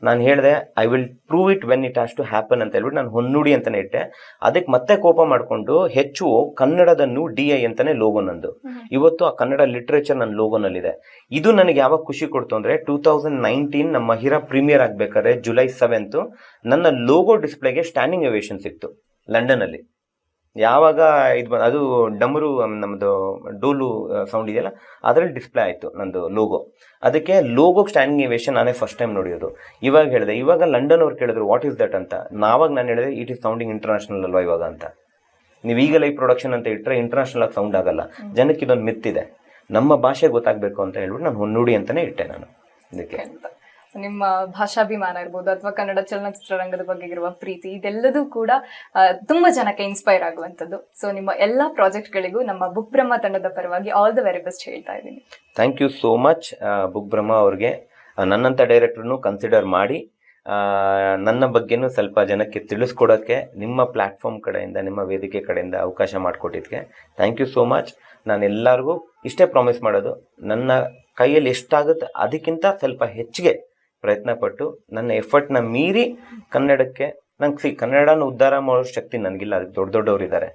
ನಾನು ಹೇಳಿದೆ, I will prove it when it has to happen ಅಂತ ಹೇಳ್ಬಿಟ್ಟು ನಾನು ಹೊನ್ನುಡಿ ಅಂತಾನೆ ಇಟ್ಟೆ. ಅದಕ್ಕೆ ಮತ್ತೆ ಕೋಪ ಮಾಡಿಕೊಂಡು ಹೆಚ್ಚು ಕನ್ನಡದ DI ಅಂತಾನೆ ಲೋಗೋ ನಂದು. ಇವತ್ತು ಆ ಕನ್ನಡ ಲಿಟ್ರೇಚರ್ ನನ್ನ ಲೋಗೋನಲ್ಲಿದೆ. ಇದು ನನಗೆ ಯಾವಾಗ ಖುಷಿ ಕೊಡ್ತು ಅಂದ್ರೆ 2019 ನಮ್ಮ ಮಹಿರಾ ಪ್ರೀಮಿಯರ್ ಆಗ್ಬೇಕಾದ್ರೆ July 7th ನನ್ನ ಲೋಗೋ ಡಿಸ್ಪ್ಲೇಗೆ ಸ್ಟ್ಯಾಂಡಿಂಗ್ ಓವೇಷನ್ ಸಿಕ್ತು ಲಂಡನ್ ಅಲ್ಲಿ. ಯಾವಾಗ ಅದು ಡಮರು ನಮ್ಮದು ಡೋಲು ಸೌಂಡ್ ಇದೆಯಲ್ಲ, ಅದರಲ್ಲಿ ಡಿಸ್ಪ್ಲೇ ಆಯಿತು ನಂದು ಲೋಗೋ. ಅದಕ್ಕೆ ಲೋಗೋಗೆ ಸ್ಟ್ಯಾಂಡಿಂಗ್ ಓವೇಷನ್ ನಾನೇ ಫಸ್ಟ್ ಟೈಮ್ ನೋಡಿರೋದು. ಇವಾಗ ಹೇಳಿದೆ, ಇವಾಗ ಲಂಡನ್ ಅವ್ರು ಕೇಳಿದ್ರು ವಾಟ್ ಈಸ್ ದಟ್ ಅಂತ. ನಾವಾಗ ನಾನು ಹೇಳಿದೆ, ಇಟ್ ಈಸ್ ಸೌಂಡಿಂಗ್ ಇಂಟರ್ನ್ಯಾಷನಲ್ ಅಲ್ವಾ ಇವಾಗ ಅಂತ. ನೀವು ಈಗ ಲೈವ್ ಪ್ರೊಡಕ್ಷನ್ ಅಂತ ಇಟ್ಟರೆ ಇಂಟರ್ನ್ಯಾಷನಲ್ ಆಗಿ ಸೌಂಡ್ ಆಗಲ್ಲ. ಜನಕ್ಕೆ ಇದೊಂದು ಮಿತ್ತಿದೆ, ನಮ್ಮ ಭಾಷೆ ಗೊತ್ತಾಗಬೇಕು ಅಂತ ಹೇಳ್ಬಿಟ್ಟು ನಾನು ಹೊನ್ನುಡಿ ಅಂತಾನೆ ಇಟ್ಟೆ ನಾನು. ಇದಕ್ಕೆ ನಿಮ್ಮ ಭಾಷಾಭಿಮಾನ ಇರ್ಬೋದು ಅಥವಾ ಕನ್ನಡ ಚಲನಚಿತ್ರರಂಗದ ಬಗ್ಗೆ ಇರುವ ಪ್ರೀತಿ, ಇದೆಲ್ಲದೂ ಕೂಡ ತುಂಬಾ ಜನಕ್ಕೆ ಇನ್ಸ್ಪೈರ್ ಆಗುವಂಥದ್ದು. ಸೊ ನಿಮ್ಮ ಎಲ್ಲಾ ಪ್ರಾಜೆಕ್ಟ್ಗಳಿಗೂ ನಮ್ಮ ಬುಕ್ ಬ್ರಹ್ಮ ತಂಡದ ಪರವಾಗಿ ಆಲ್ ದ ವೆರಿ ಬೆಸ್ಟ್ ಹೇಳ್ತಾ ಇದ್ದೀನಿ. Thank you so much. Book Brahma ಅವ್ರಿಗೆ ನನ್ನಂಥ ಡೈರೆಕ್ಟರ್ನು ಕನ್ಸಿಡರ್ ಮಾಡಿ ನನ್ನ ಬಗ್ಗೆನೂ ಸ್ವಲ್ಪ ಜನಕ್ಕೆ ತಿಳಿಸ್ಕೊಡೋಕ್ಕೆ ನಿಮ್ಮ ಪ್ಲ್ಯಾಟ್ಫಾರ್ಮ್ ಕಡೆಯಿಂದ, ನಿಮ್ಮ ವೇದಿಕೆ ಕಡೆಯಿಂದ ಅವಕಾಶ ಮಾಡಿಕೊಟ್ಟಿದ್ದಕ್ಕೆ ಥ್ಯಾಂಕ್ ಯು ಸೋ ಮಚ್. ನಾನು ಎಲ್ಲರಿಗೂ ಇಷ್ಟೇ ಪ್ರಾಮಿಸ್ ಮಾಡೋದು, ನನ್ನ ಕೈಯಲ್ಲಿ ಎಷ್ಟಾಗುತ್ತೆ ಅದಕ್ಕಿಂತ ಸ್ವಲ್ಪ ಹೆಚ್ಚಿಗೆ ಪ್ರಯತ್ನಪಟ್ಟು ನನ್ನ ಎಫರ್ಟ್ನ ಮೀರಿ ಕನ್ನಡಕ್ಕೆ ಕನ್ನಡನ ಉದ್ಧಾರ ಮಾಡೋ ಶಕ್ತಿ ನನಗಿಲ್ಲ, ಅದಕ್ಕೆ ದೊಡ್ಡವ್ರು ಇದ್ದಾರೆ.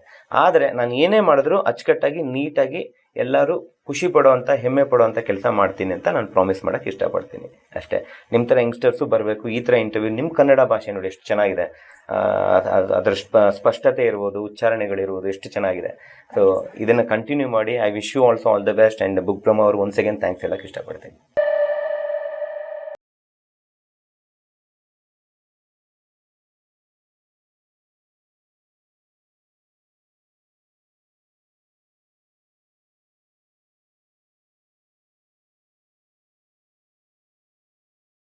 ಆದರೆ ನಾನು ಏನೇ ಮಾಡಿದ್ರು ಅಚ್ಚುಕಟ್ಟಾಗಿ ನೀಟಾಗಿ ಎಲ್ಲರೂ ಖುಷಿ ಪಡೋವಂಥ, ಹೆಮ್ಮೆ ಪಡೋವಂಥ ಕೆಲಸ ಮಾಡ್ತೀನಿ ಅಂತ ನಾನು ಪ್ರಾಮಿಸ್ ಮಾಡೋಕ್ಕೆ ಇಷ್ಟಪಡ್ತೀನಿ ಅಷ್ಟೇ. ನಿಮ್ಮ ಥರ ಯಂಗ್ಸ್ಟರ್ಸು ಬರಬೇಕು, ಈ ಥರ ಇಂಟರ್ವ್ಯೂ. ನಿಮ್ಮ ಕನ್ನಡ ಭಾಷೆ ನೋಡಿ ಎಷ್ಟು ಚೆನ್ನಾಗಿದೆ, ಅದರ ಸ್ಪಷ್ಟತೆ ಇರ್ಬೋದು, ಉಚ್ಚಾರಣೆಗಳಿರ್ಬೋದು, ಎಷ್ಟು ಚೆನ್ನಾಗಿದೆ. ಸೊ ಇದನ್ನು ಕಂಟಿನ್ಯೂ ಮಾಡಿ. I wish you also all the best. And book Brahma ಅವರು ಒನ್ಸ್ ಅಗೇನ್ ಥ್ಯಾಂಕ್ಸ್ ಹೇಳೋಕ್ಕೆ ಇಷ್ಟಪಡ್ತೀನಿ.